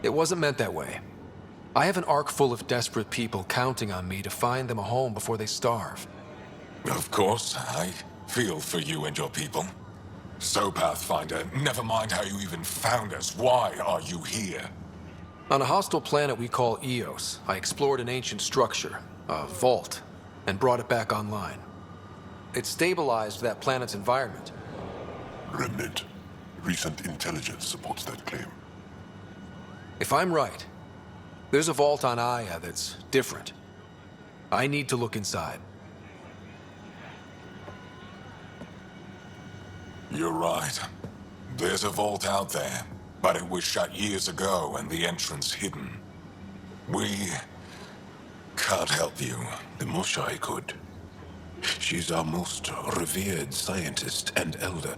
It wasn't meant that way. I have an ark full of desperate people counting on me to find them a home before they starve. Of course, I feel for you and your people. So, Pathfinder, never mind how you even found us. Why are you here? On a hostile planet we call Eos, I explored an ancient structure, a vault, and brought it back online. It stabilized that planet's environment. Remnant. Recent intelligence supports that claim. If I'm right, there's a vault on Aya that's different. I need to look inside. You're right. There's a vault out there, but it was shut years ago and the entrance hidden. We can't help you. The Moshai could. She's our most revered scientist and elder.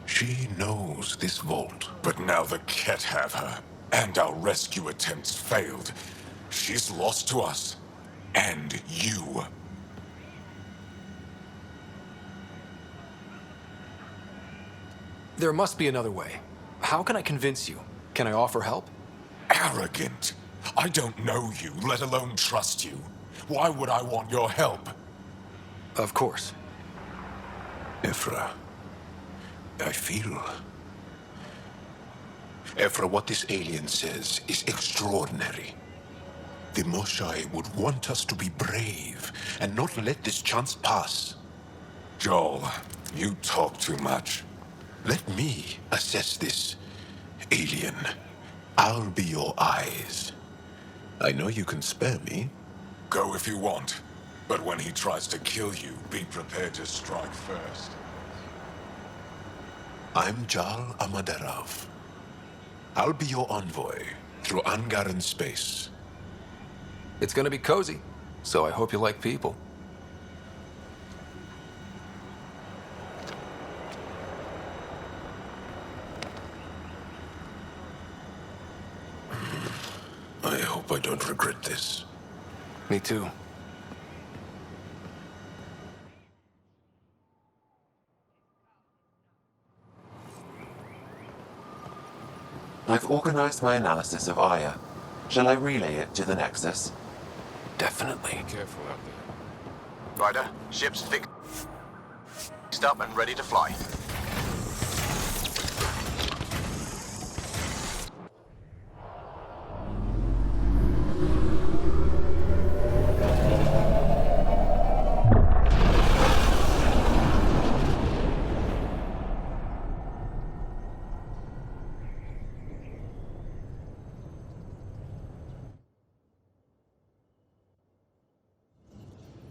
She knows this vault. But now the Ket have her, and our rescue attempts failed. She's lost to us, and you. There must be another way. How can I convince you? Can I offer help? Arrogant. I don't know you, let alone trust you. Why would I want your help? Of course. Ephra, I feel... Ephra, what this alien says is extraordinary. The Moshai would want us to be brave and not let this chance pass. Joel, you talk too much. Let me assess this, alien. I'll be your eyes. I know you can spare me. Go if you want. But when he tries to kill you, be prepared to strike first. I'm Jal Amaderav. I'll be your envoy through Angaran space. It's gonna be cozy, so I hope you like people. I hope I don't regret this. Me too. I've organized my analysis of Aya. Shall I relay it to the Nexus? Definitely. Careful out there. Ryder, ship's fixed up and ready to fly.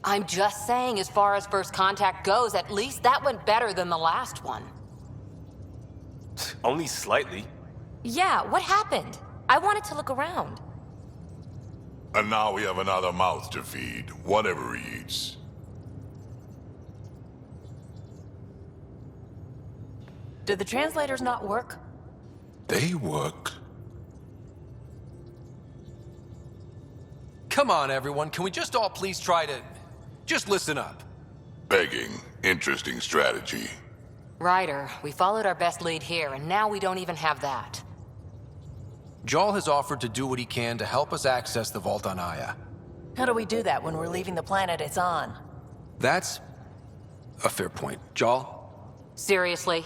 I'm just saying, as far as first contact goes, at least that went better than the last one. Only slightly. Yeah, what happened? I wanted to look around. And now we have another mouth to feed, whatever he eats. Did the translators not work? They work. Come on, everyone. Can we just all please try to... just listen up? Begging. Interesting strategy. Ryder, we followed our best lead here, and now we don't even have that. Jarl has offered to do what he can to help us access the vault on Aya. How do we do that when we're leaving the planet it's on? That's a fair point. Jarl? Seriously?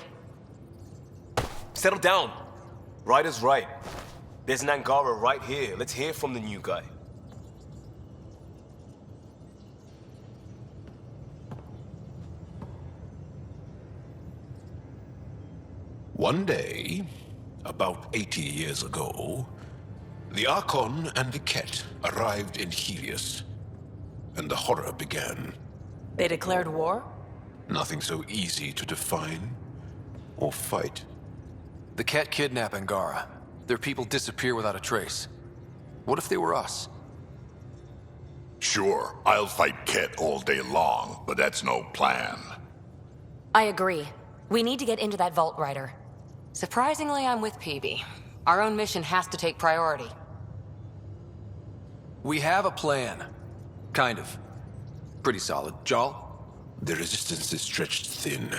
Settle down. Ryder's right. There's an Angara right here. Let's hear from the new guy. One day, about 80 years ago, The Archon and the Ket arrived in Helios, and the horror began. They declared war? Nothing so easy to define or fight. The Ket kidnap Angara. Their people disappear without a trace. What if they were us? Sure, I'll fight Ket all day long, but that's no plan. I agree. We need to get into that vault, Ryder. Surprisingly, I'm with PB. Our own mission has to take priority. We have a plan. Kind of. Pretty solid. Jal? The resistance is stretched thin.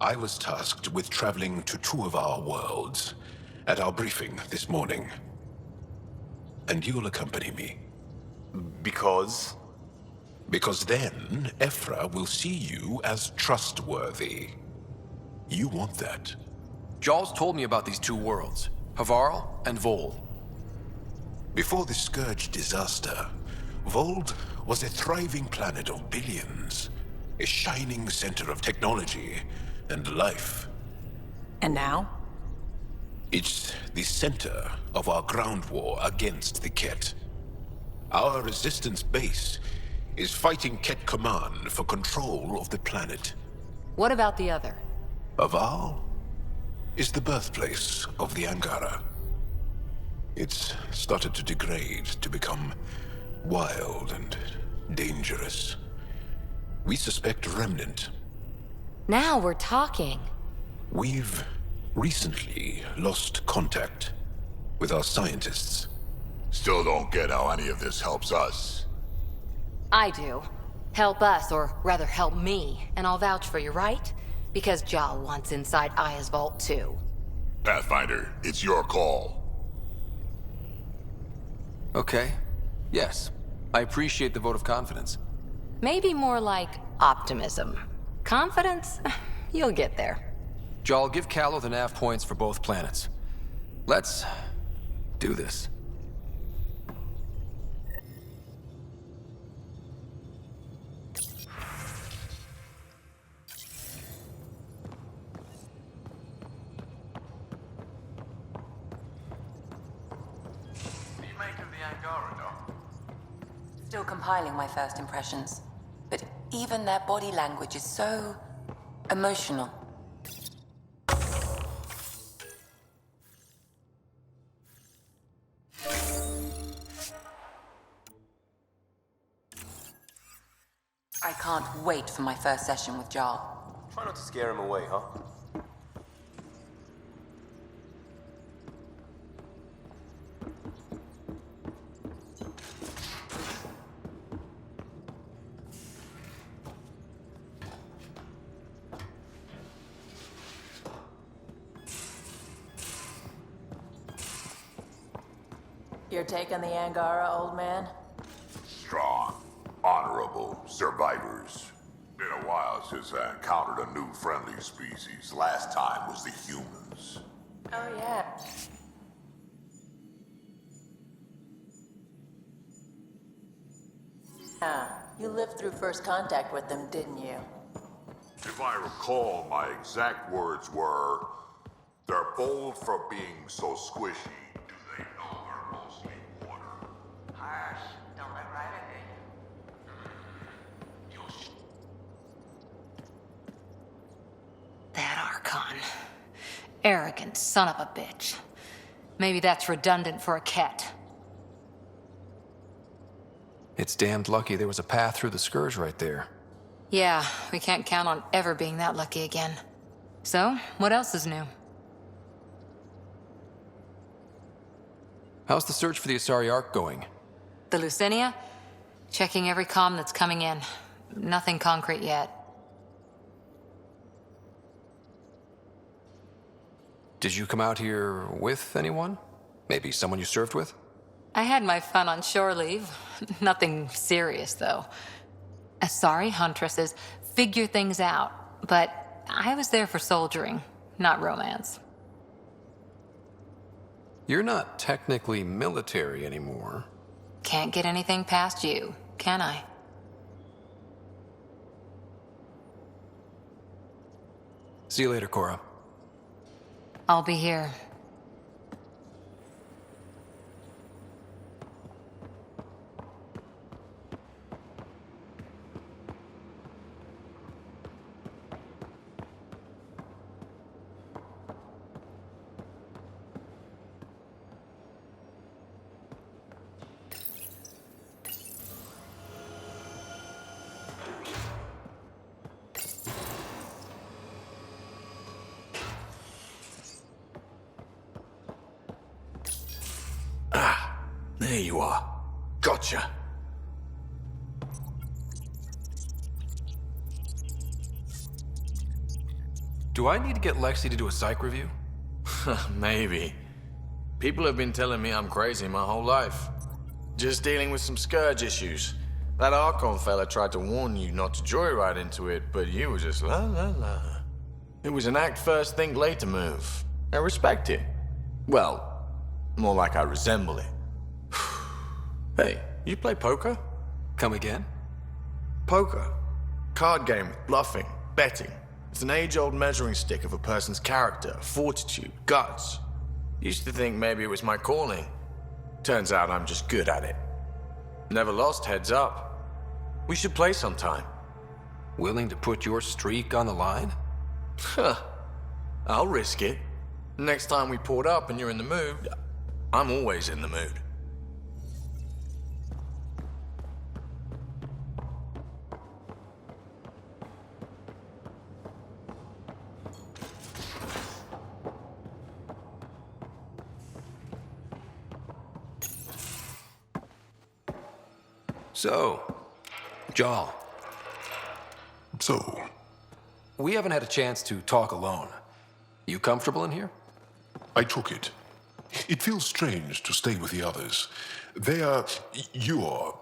I was tasked with traveling to two of our worlds at our briefing this morning. And you'll accompany me. Because? Because then, Ephra will see you as trustworthy. You want that. Jal's told me about these two worlds, Havarl and Vold. Before the Scourge disaster, Vold was a thriving planet of billions. A shining center of technology and life. And now? It's the center of our ground war against the Ket. Our resistance base is fighting Ket Command for control of the planet. What about the other? Havarl is the birthplace of the Angara. It's started to degrade, to become wild and dangerous. We suspect Remnant. Now we're talking. We've recently lost contact with our scientists. Still don't get how any of this helps us. I do. Help us, or rather help me, and I'll vouch for you, right? Because Jal wants inside Aya's vault too. Pathfinder, it's your call. Okay. Yes. I appreciate the vote of confidence. Maybe more like optimism. Confidence? You'll get there. Jal, give Callow the nav points for both planets. Let's do this. Still compiling my first impressions. But even their body language is so emotional. I can't wait for my first session with Jarl. Try not to scare him away, huh? You're taking the Angara, old man? Strong, honorable survivors. Been a while since I encountered a new friendly species. Last time was the humans. Oh, yeah. You lived through first contact with them, didn't you? If I recall, my exact words were, "They're bold for being so squishy. Do they know they're mostly water?" Harsh. Don't let Ryder hear you. That Archon. Arrogant son of a bitch. Maybe that's redundant for a Ket. It's damned lucky there was a path through the Scourge right there. Yeah, we can't count on ever being that lucky again. So, what else is new? How's the search for the Asari Ark going? The Lucinia? Checking every comm that's coming in. Nothing concrete yet. Did you come out here with anyone? Maybe someone you served with? I had my fun on shore leave. Nothing serious, though. Asari huntresses figure things out, but I was there for soldiering, not romance. You're not technically military anymore. Can't get anything past you, can I? See you later, Cora. I'll be here. Here you are. Gotcha. Do I need to get Lexi to do a psych review? Maybe. People have been telling me I'm crazy my whole life. Just dealing with some scourge issues. That Archon fella tried to warn you not to joyride into it, but you were just la la la. It was an act first, think later move. I respect it. Well, more like I resemble it. Hey, you play poker? Come again? Poker. Card game with bluffing, betting. It's an age-old measuring stick of a person's character, fortitude, guts. Used to think maybe it was my calling. Turns out I'm just good at it. Never lost, heads up. We should play sometime. Willing to put your streak on the line? Huh. I'll risk it. Next time we port up and you're in the mood, I'm always in the mood. So, Jarl. So? We haven't had a chance to talk alone. You comfortable in here? I took it. It feels strange to stay with the others. They are... you are...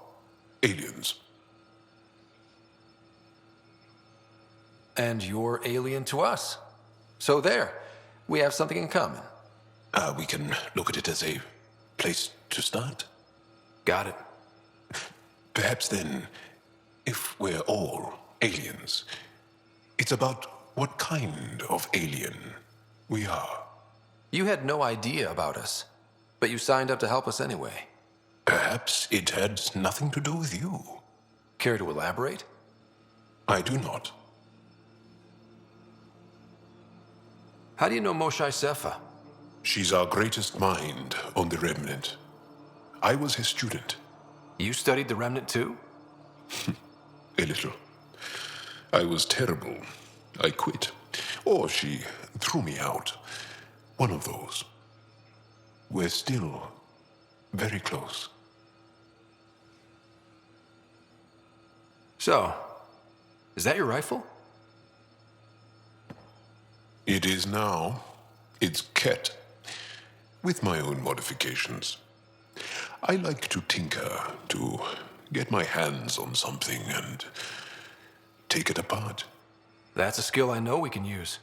aliens. And you're alien to us. So there, we have something in common. We can look at it as a place to start. Got it. Perhaps then, if we're all aliens, it's about what kind of alien we are. You had no idea about us, but you signed up to help us anyway. Perhaps it had nothing to do with you. Care to elaborate? I do not. How do you know Moshae Sefa? She's our greatest mind on the Remnant. I was his student. You studied the Remnant too? A little. I was terrible. I quit. Or she threw me out. One of those. We're still very close. So, is that your rifle? It is now. It's Ket. With my own modifications. I like to tinker, to get my hands on something and take it apart. That's a skill I know we can use.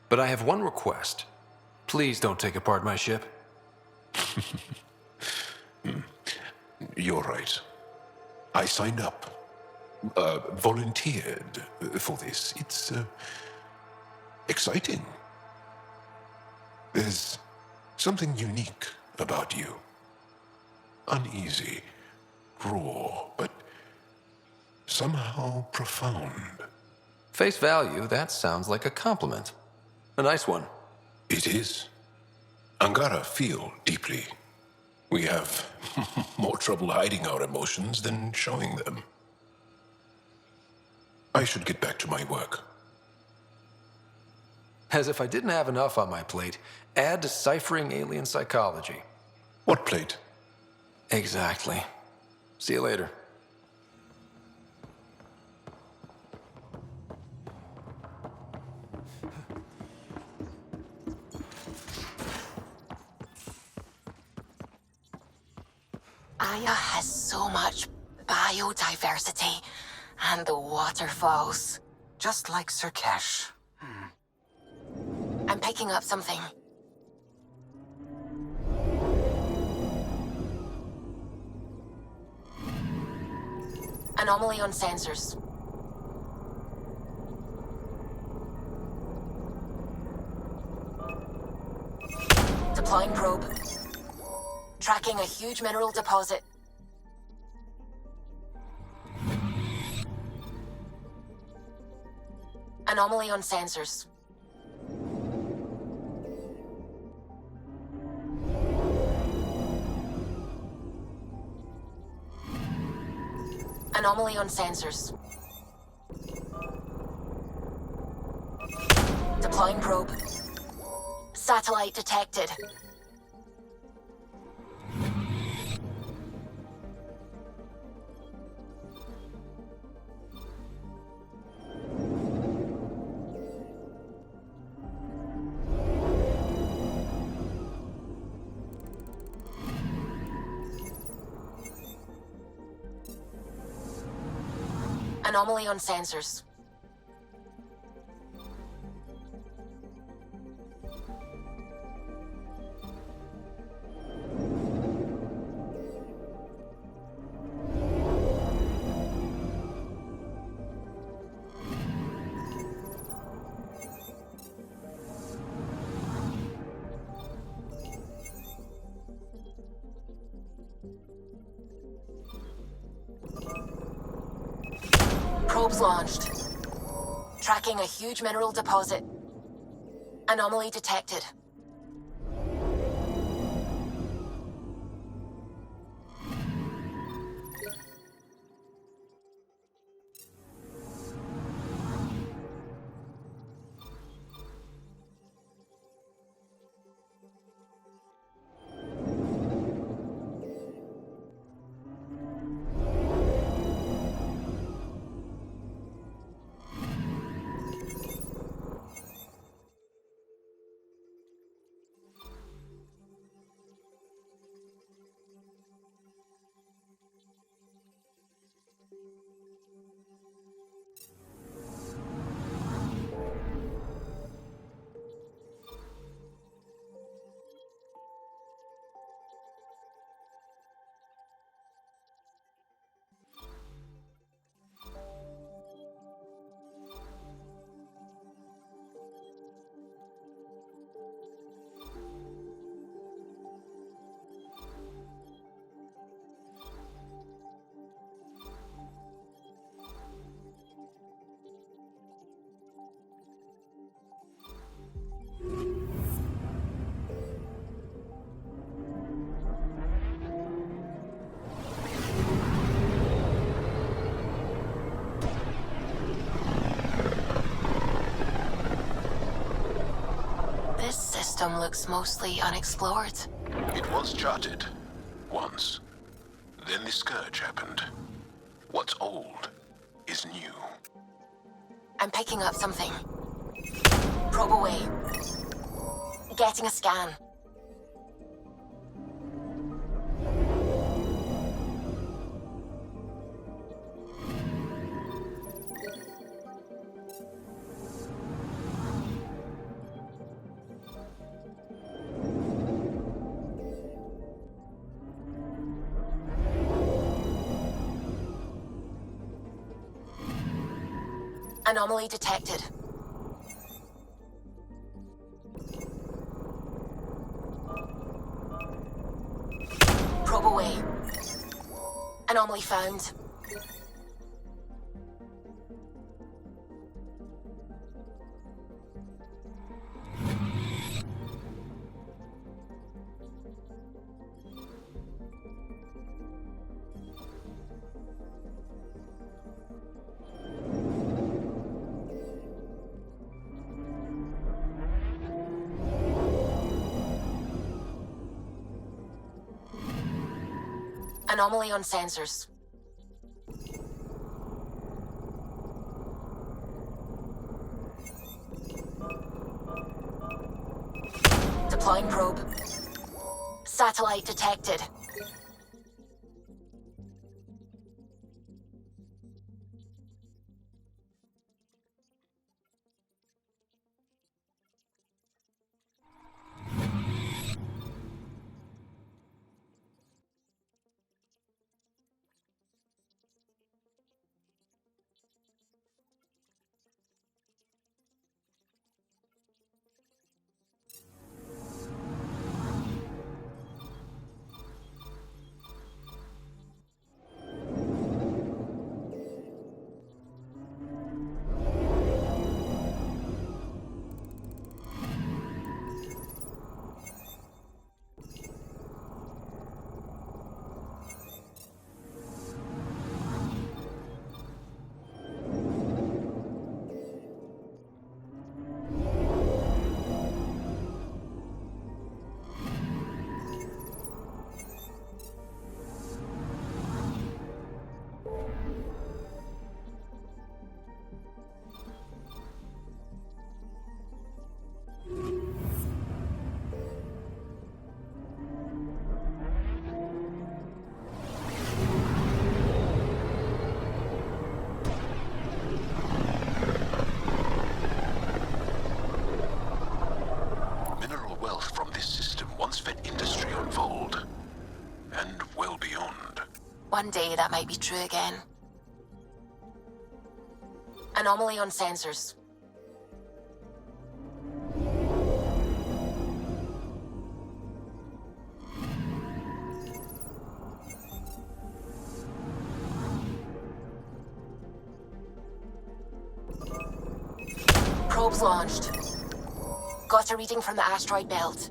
But I have one request. Please don't take apart my ship. You're right. I signed up. Volunteered for this. It's exciting. There's something unique about you. Uneasy, raw, but somehow profound. Face value, that sounds like a compliment. A nice one. It is. Angara feel deeply. We have more trouble hiding our emotions than showing them. I should get back to my work. As if I didn't have enough on my plate, add deciphering alien psychology. What plate? Exactly. See you later. Aya has so much biodiversity and the waterfalls. Just like Sirkesh. I'm picking up something. Anomaly on sensors. Deploying probe. Tracking a huge mineral deposit. Anomaly on sensors. Anomaly on sensors. Deploying probe. Satellite detected. Anomaly on sensors. Probes launched. Tracking a huge mineral deposit. Anomaly detected. This system looks mostly unexplored. It was charted. Once. Then the Scourge happened. What's old is new. I'm picking up something. Probe away. Getting a scan. Anomaly detected. Probe away. Anomaly found. Anomaly on sensors. Deploying probe. Satellite detected. One day that might be true again. Anomaly on sensors. Probes launched. Got a reading from the asteroid belt.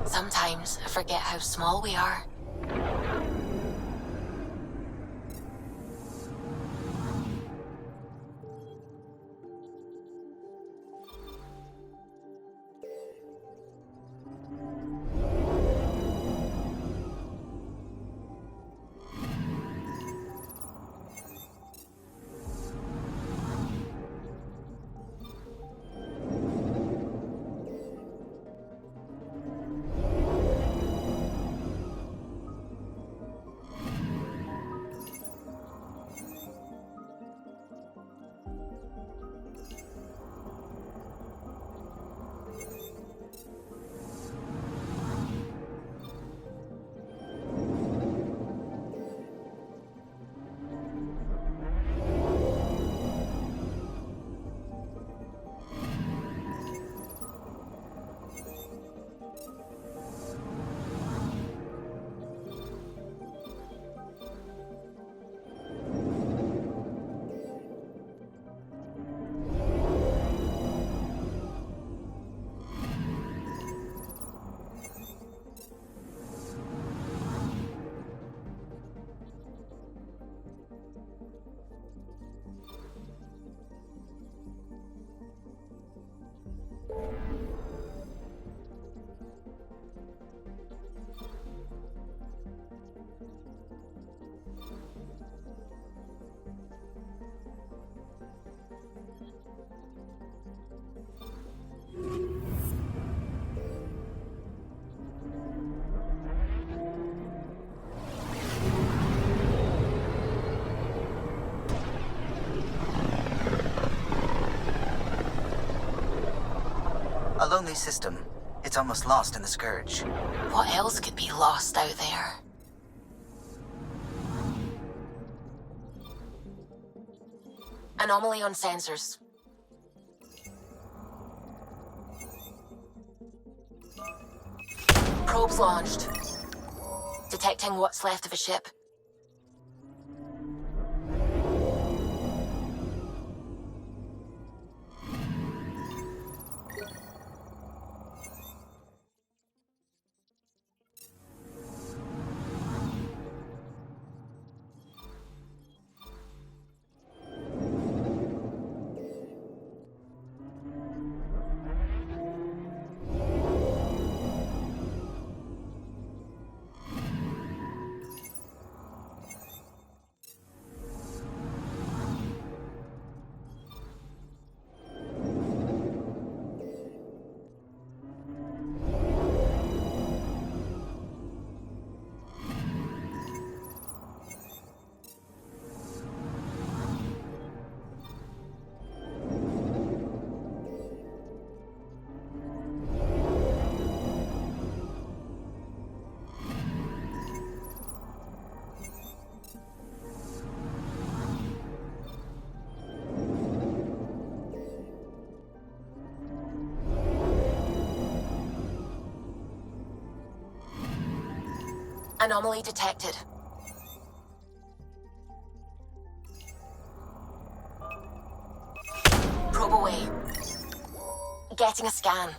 Sometimes I forget how small we are. A lonely system. It's almost lost in the Scourge. What else could be lost out there? Anomaly on sensors. Probes launched. Detecting what's left of a ship. Anomaly detected. Probe away. Getting a scan.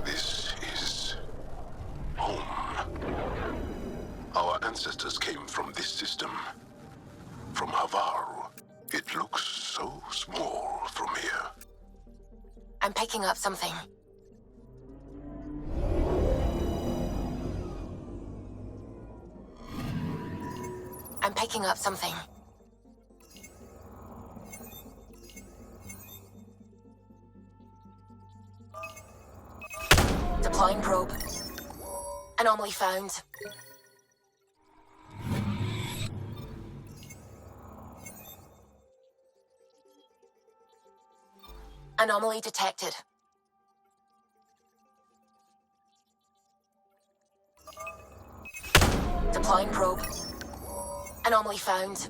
This is home. Our ancestors came from this system. From Havaru. It looks so small from here. I'm picking up something. I'm picking up something. Deploying probe. Anomaly found. Anomaly detected. Deploying probe. Anomaly found.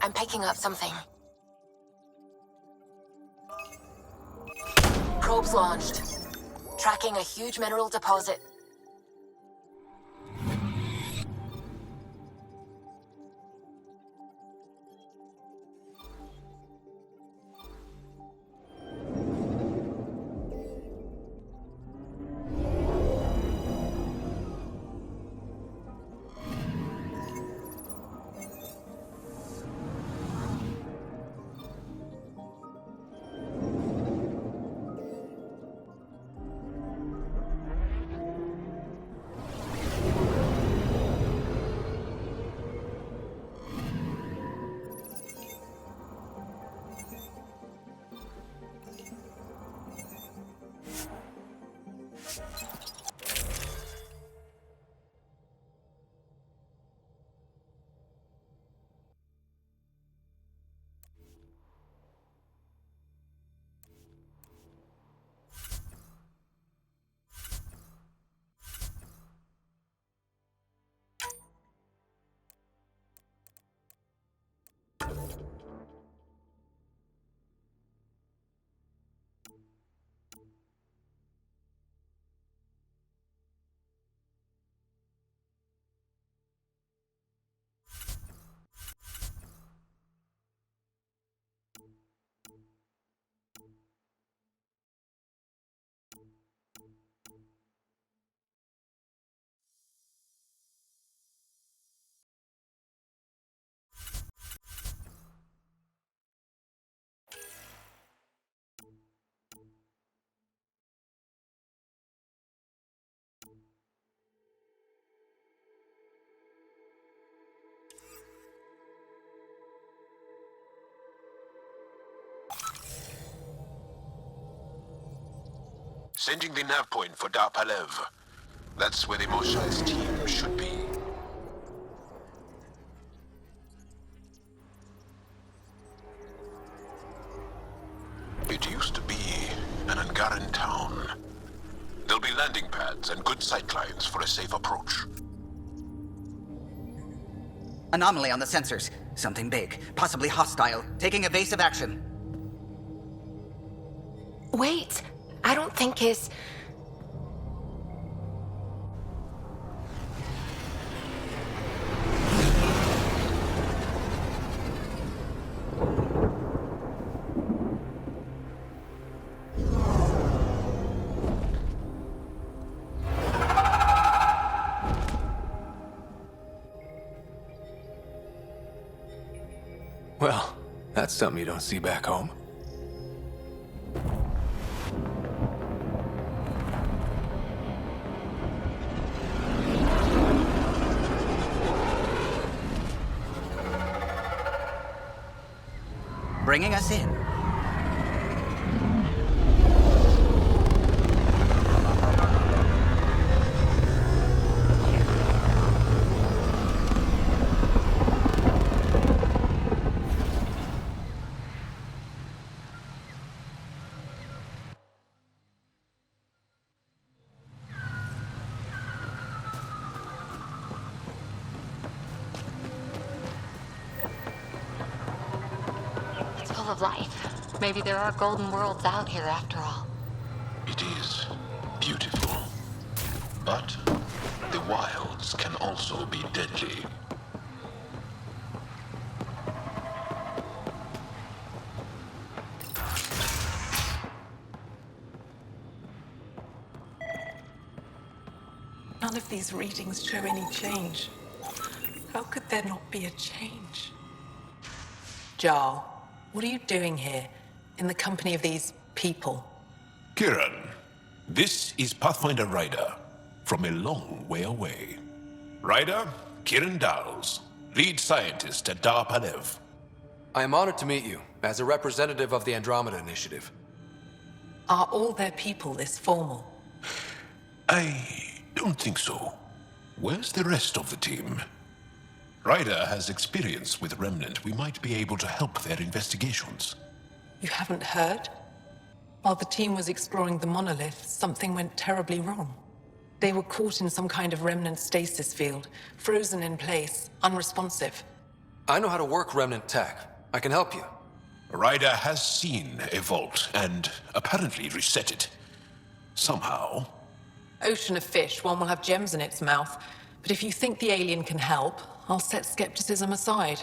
I'm picking up something. Probes launched. Tracking a huge mineral deposit. Sending the nav point for Dar Palev. That's where the Moshai's team should be. It used to be an Angaran town. There'll be landing pads and good sightlines for a safe approach. Anomaly on the sensors. Something big, possibly hostile, taking evasive action. Wait, I don't think his... That's something you don't see back home. Bringing us in. It's full of life. Maybe there are golden worlds out here after all. It is beautiful. But the wilds can also be deadly. None of these readings show any change. How could there not be a change? Jarl, what are you doing here, in the company of these people? Kieran, this is Pathfinder Ryder, from a long way away. Ryder, Kieran Dowles, lead scientist at Dar Palev. I am honored to meet you, as a representative of the Andromeda Initiative. Are all their people this formal? I don't think so. Where's the rest of the team? Ryder has experience with Remnant. We might be able to help their investigations. You haven't heard? While the team was exploring the monolith, something went terribly wrong. They were caught in some kind of Remnant stasis field, frozen in place, unresponsive. I know how to work Remnant tech. I can help you. Ryder has seen a vault and apparently reset it. Somehow. Ocean of fish, one will have gems in its mouth. But if you think the alien can help, I'll set skepticism aside.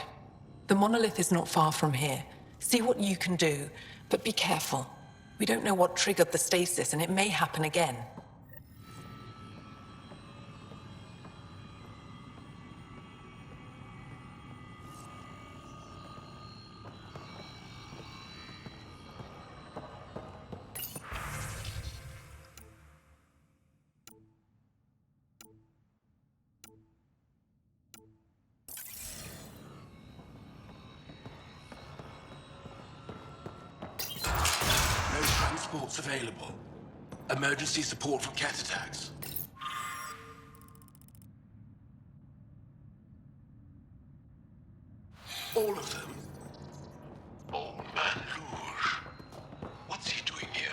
The monolith is not far from here. See what you can do, but be careful. We don't know what triggered the stasis, and it may happen again. No transports available. Emergency support for cat attacks. All of them. Oh, man, Luge. What's he doing here?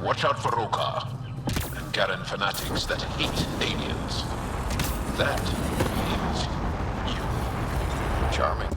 Watch out for Rokar and Garen fanatics that hate aliens. That is you. Charming.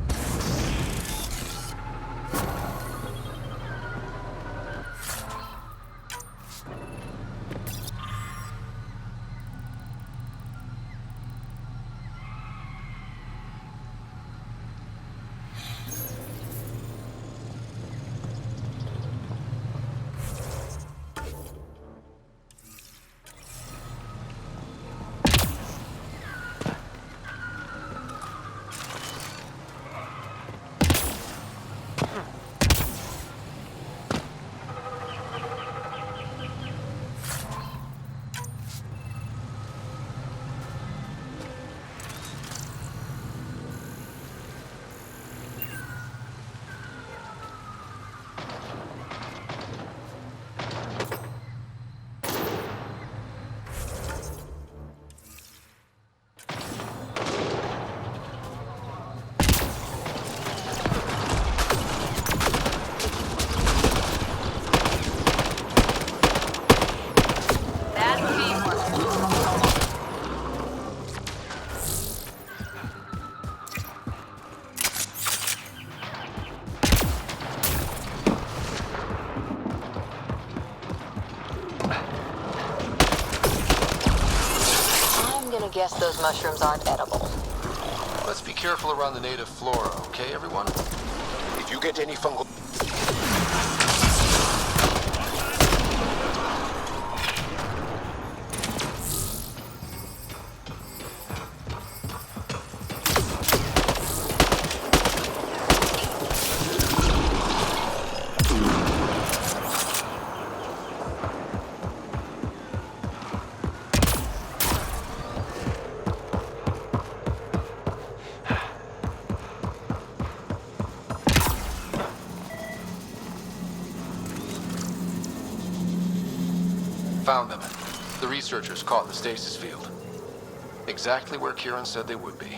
guess those mushrooms aren't edible. Let's be careful around the native flora, okay, everyone? If you get any fungal... Found them. The researchers caught the stasis field. Exactly where Kieran said they would be.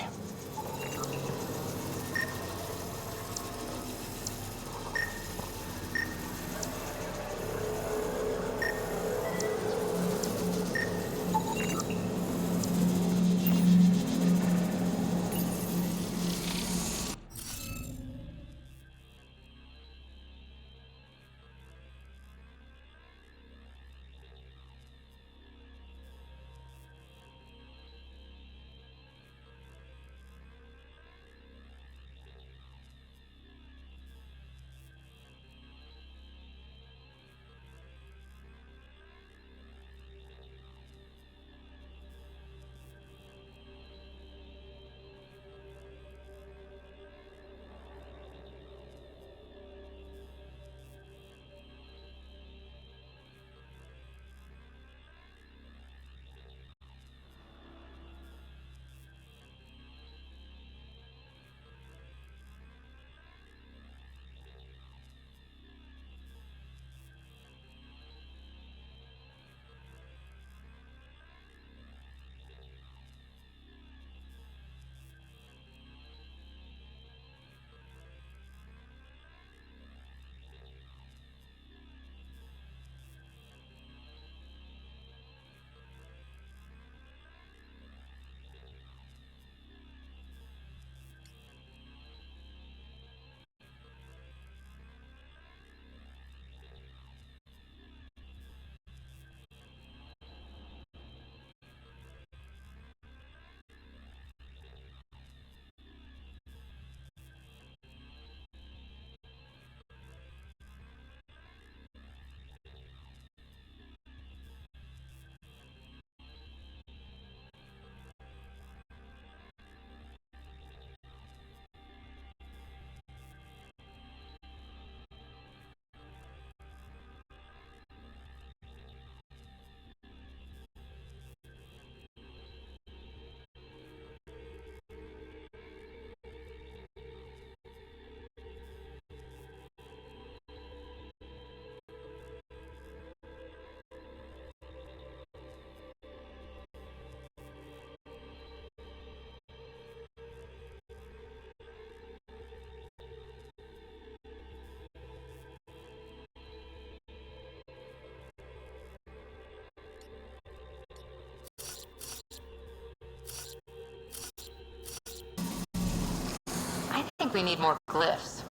I think we need more glyphs.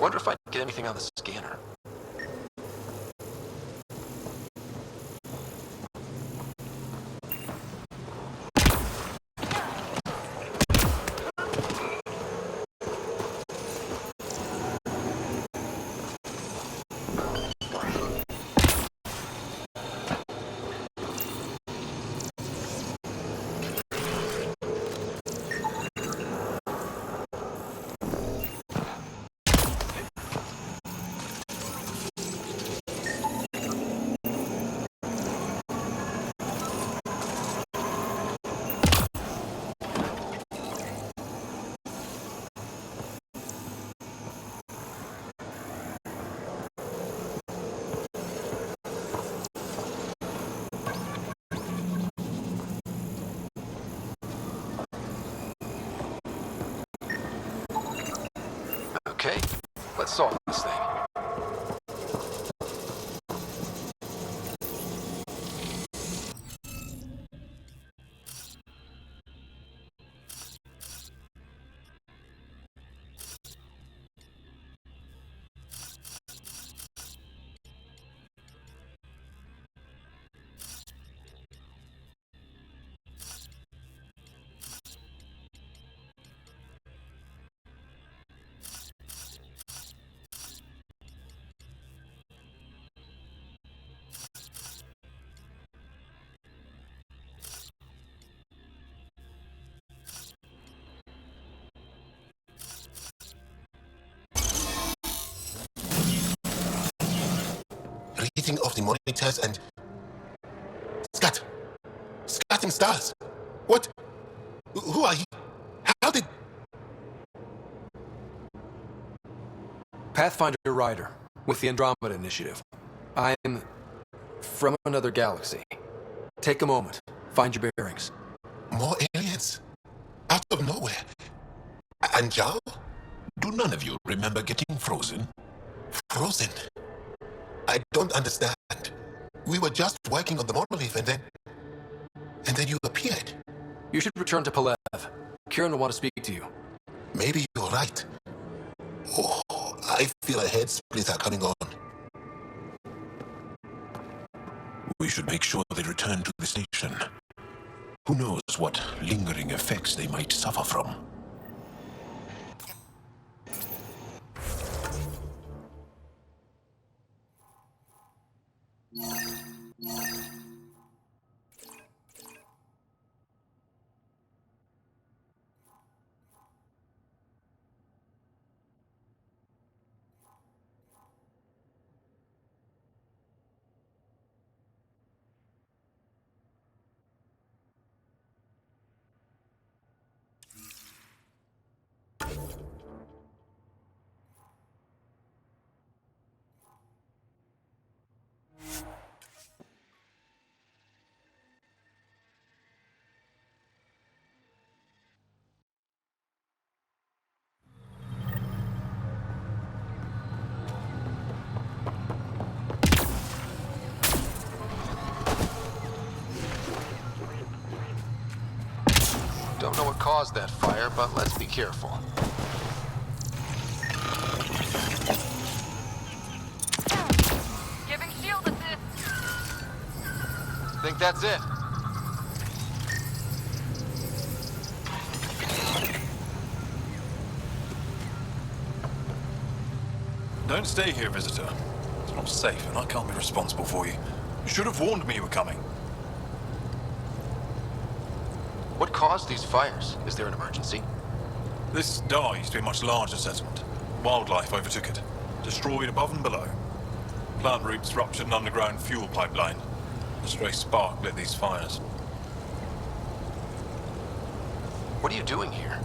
Wonder if I can get anything on the scanner. Okay, let's solve this thing. reading of the monitors and... Scat! Scatting stars! What? Who are you? How did... Pathfinder Rider, with the Andromeda Initiative. I'm from another galaxy. Take a moment. Find your bearings. More aliens? Out of nowhere? And Zhao? Do none of you remember getting frozen? Frozen? I don't understand. We were just working on the monolith and then you appeared. You should return to Palev. Kieran will want to speak to you. Maybe you're right. Oh, I feel a head splitter coming on. We should make sure they return to the station. Who knows what lingering effects they might suffer from. Don't know what caused that fire, but let's be careful. Giving shield assist. Think that's it? Don't stay here, visitor. It's not safe, and I can't be responsible for you. You should have warned me you were coming. What caused these fires? Is there an emergency? This star used to be a much larger settlement. Wildlife overtook it, destroyed above and below. Plant roots ruptured an underground fuel pipeline. A stray spark lit these fires. What are you doing here?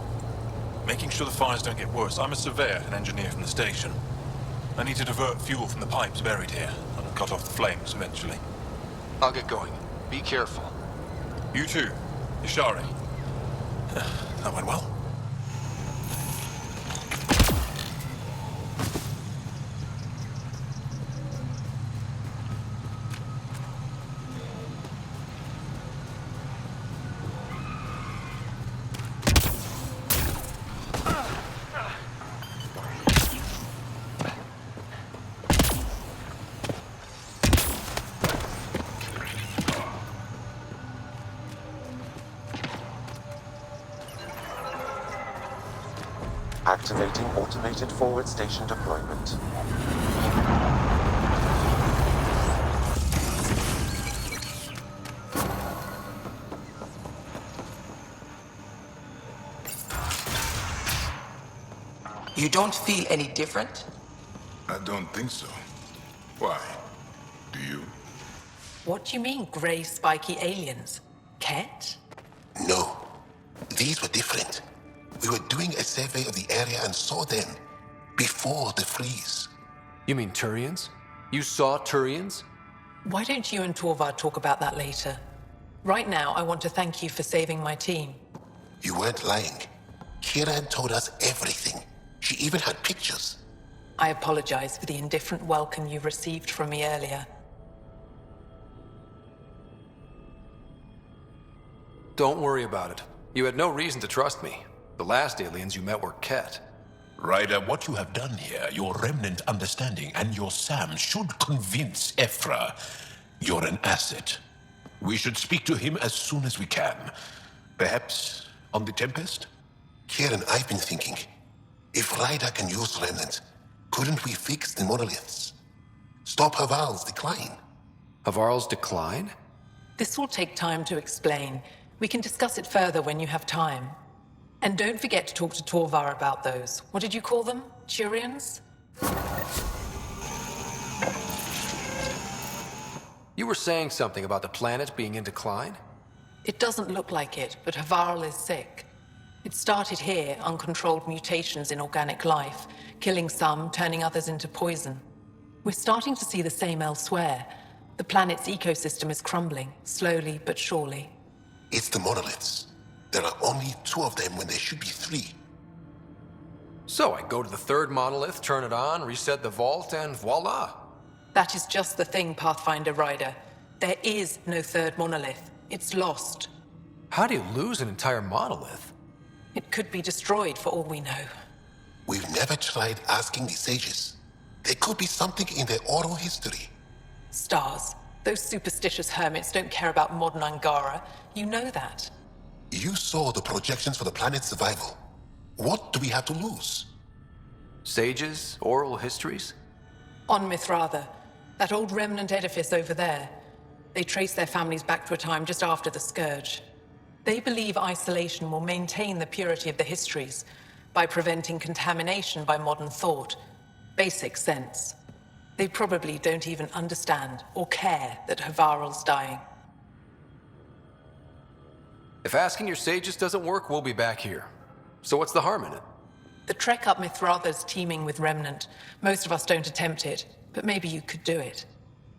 Making sure the fires don't get worse. I'm a surveyor and engineer from the station. I need to divert fuel from the pipes buried here and cut off the flames eventually. I'll get going. Be careful. You too, Ishari. That went well. Activating automated forward station deployment. You don't feel any different? I don't think so. Why? Do you? What do you mean, grey, spiky aliens? Ket? No. These were different. We were doing a survey of the area and saw them before the freeze. You mean Turians? You saw Turians? Why don't you and Torvar talk about that later? Right now, I want to thank you for saving my team. You weren't lying. Kira told us everything. She even had pictures. I apologize for the indifferent welcome you received from me earlier. Don't worry about it. You had no reason to trust me. The last aliens you met were Ket. Ryder, what you have done here, your remnant understanding and your Sam should convince Ephra you're an asset. We should speak to him as soon as we can. Perhaps on the Tempest? Kieran, I've been thinking. If Ryder can use remnants, couldn't we fix the monoliths? Stop Haval's decline? Havarl's decline? This will take time to explain. We can discuss it further when you have time. And don't forget to talk to Torvar about those. What did you call them? Turians? were saying something about the planet being in decline? It doesn't look like it, but Havarl is sick. It started here, uncontrolled mutations in organic life, killing some, turning others into poison. We're starting to see the same elsewhere. The planet's ecosystem is crumbling, slowly but surely. It's the monoliths. There are only 2 of them when there should be 3. So I go to the 3rd monolith, turn it on, reset the vault, and voila. That is just the thing, Pathfinder Ryder. There is no 3rd monolith. It's lost. How do you lose an entire monolith? It could be destroyed for all we know. We've never tried asking the sages. There could be something in their oral history. Stars. Those superstitious hermits don't care about modern Angara. You know that. You saw the projections for the planet's survival. What do we have to lose? Sages? Oral histories? On Mithratha, that old remnant edifice over there. They trace their families back to a time just after the Scourge. They believe isolation will maintain the purity of the histories by preventing contamination by modern thought. Basic sense. They probably don't even understand or care that Havarl's dying. If asking your sages doesn't work, we'll be back here. So what's the harm in it? The trek up Mithratha's teeming with Remnant. Most of us don't attempt it, but maybe you could do it.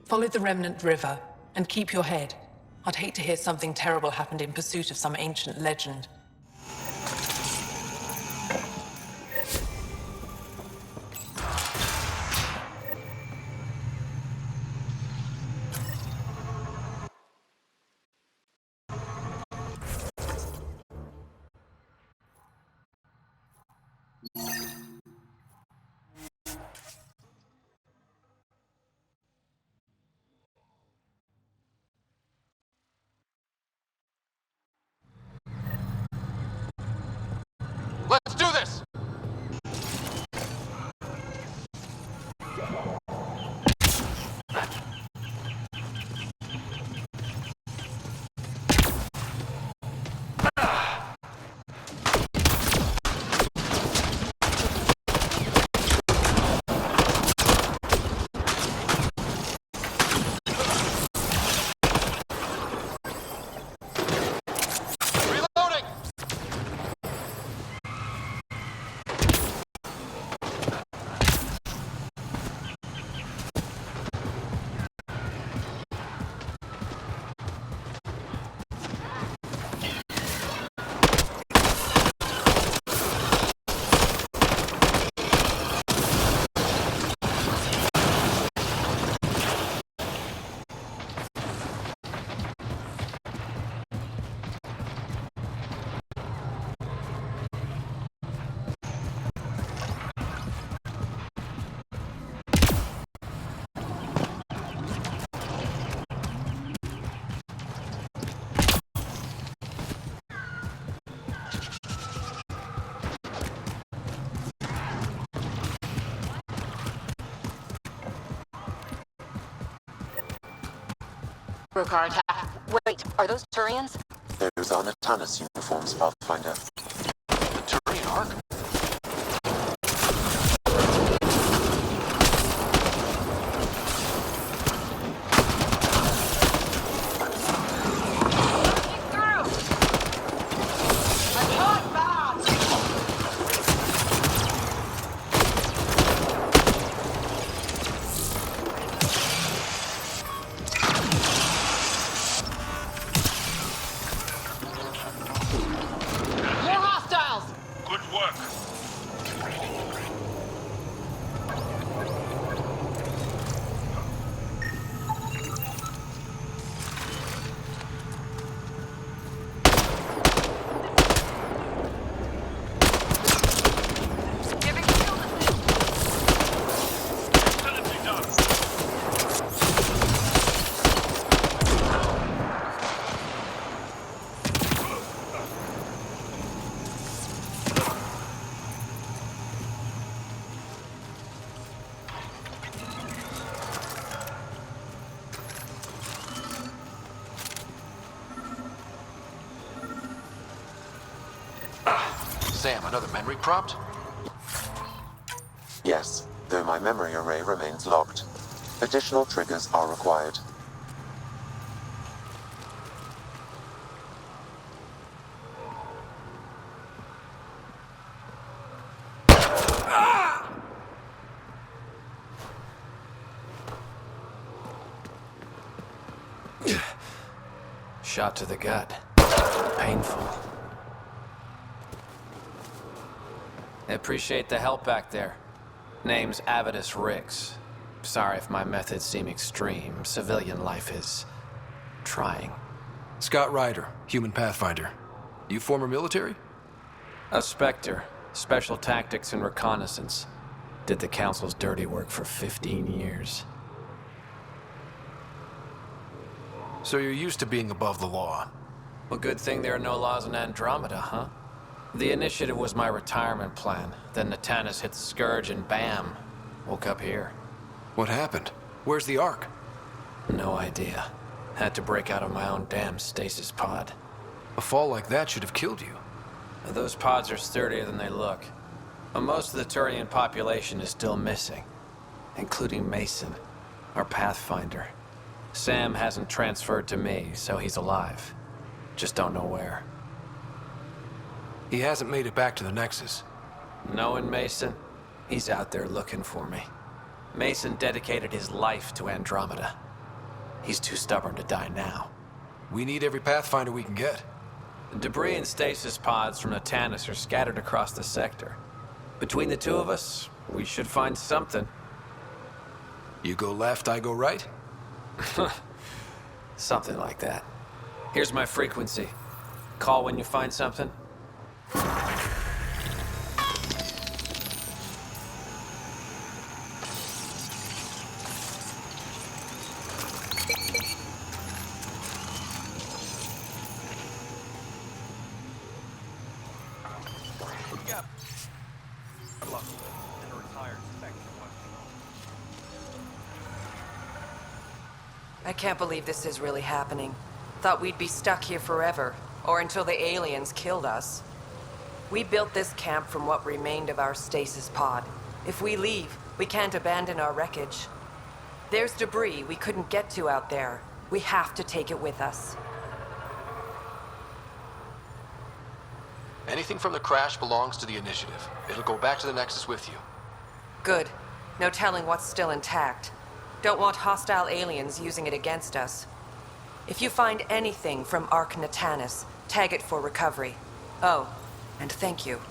Follow the Remnant River, and keep your head. I'd hate to hear something terrible happened in pursuit of some ancient legend. Let's do this! Rokar attack. Wait, are those Turians? Those are Natanus uniforms, Pathfinder. The Turian Ark? Sam, another memory prompt? Yes, though my memory array remains locked. Additional triggers are required. Shot to the gut. Painful. I appreciate the help back there. Name's Avidus Rix. Sorry if my methods seem extreme. Civilian life is trying. Scott Ryder, human pathfinder. You former military? A Spectre. Special tactics and reconnaissance. Did the Council's dirty work for 15 years. So you're used to being above the law. Well, good thing there are no laws in Andromeda, huh? The initiative was my retirement plan. Then Natanus hit the Scourge and bam, woke up here. What happened? Where's the Ark? No idea. Had to break out of my own damn stasis pod. A fall like that should have killed you. Those pods are sturdier than they look. But most of the Turian population is still missing, including Mason, our pathfinder. Sam hasn't transferred to me, so he's alive. Just don't know where. He hasn't made it back to the Nexus. Knowing Mason, he's out there looking for me. Mason dedicated his life to Andromeda. He's too stubborn to die now. We need every Pathfinder we can get. Debris and stasis pods from Natanus are scattered across the sector. Between the two of us, we should find something. You go left, I go right? Something like that. Here's my frequency. Call when you find something. I can't believe this is really happening. Thought we'd be stuck here forever, or until the aliens killed us. We built this camp from what remained of our stasis pod. If we leave, we can't abandon our wreckage. There's debris we couldn't get to out there. We have to take it with us. Anything from the crash belongs to the Initiative. It'll go back to the Nexus with you. Good. No telling what's still intact. Don't want hostile aliens using it against us. If you find anything from Ark Natanus, tag it for recovery. Oh, and thank you.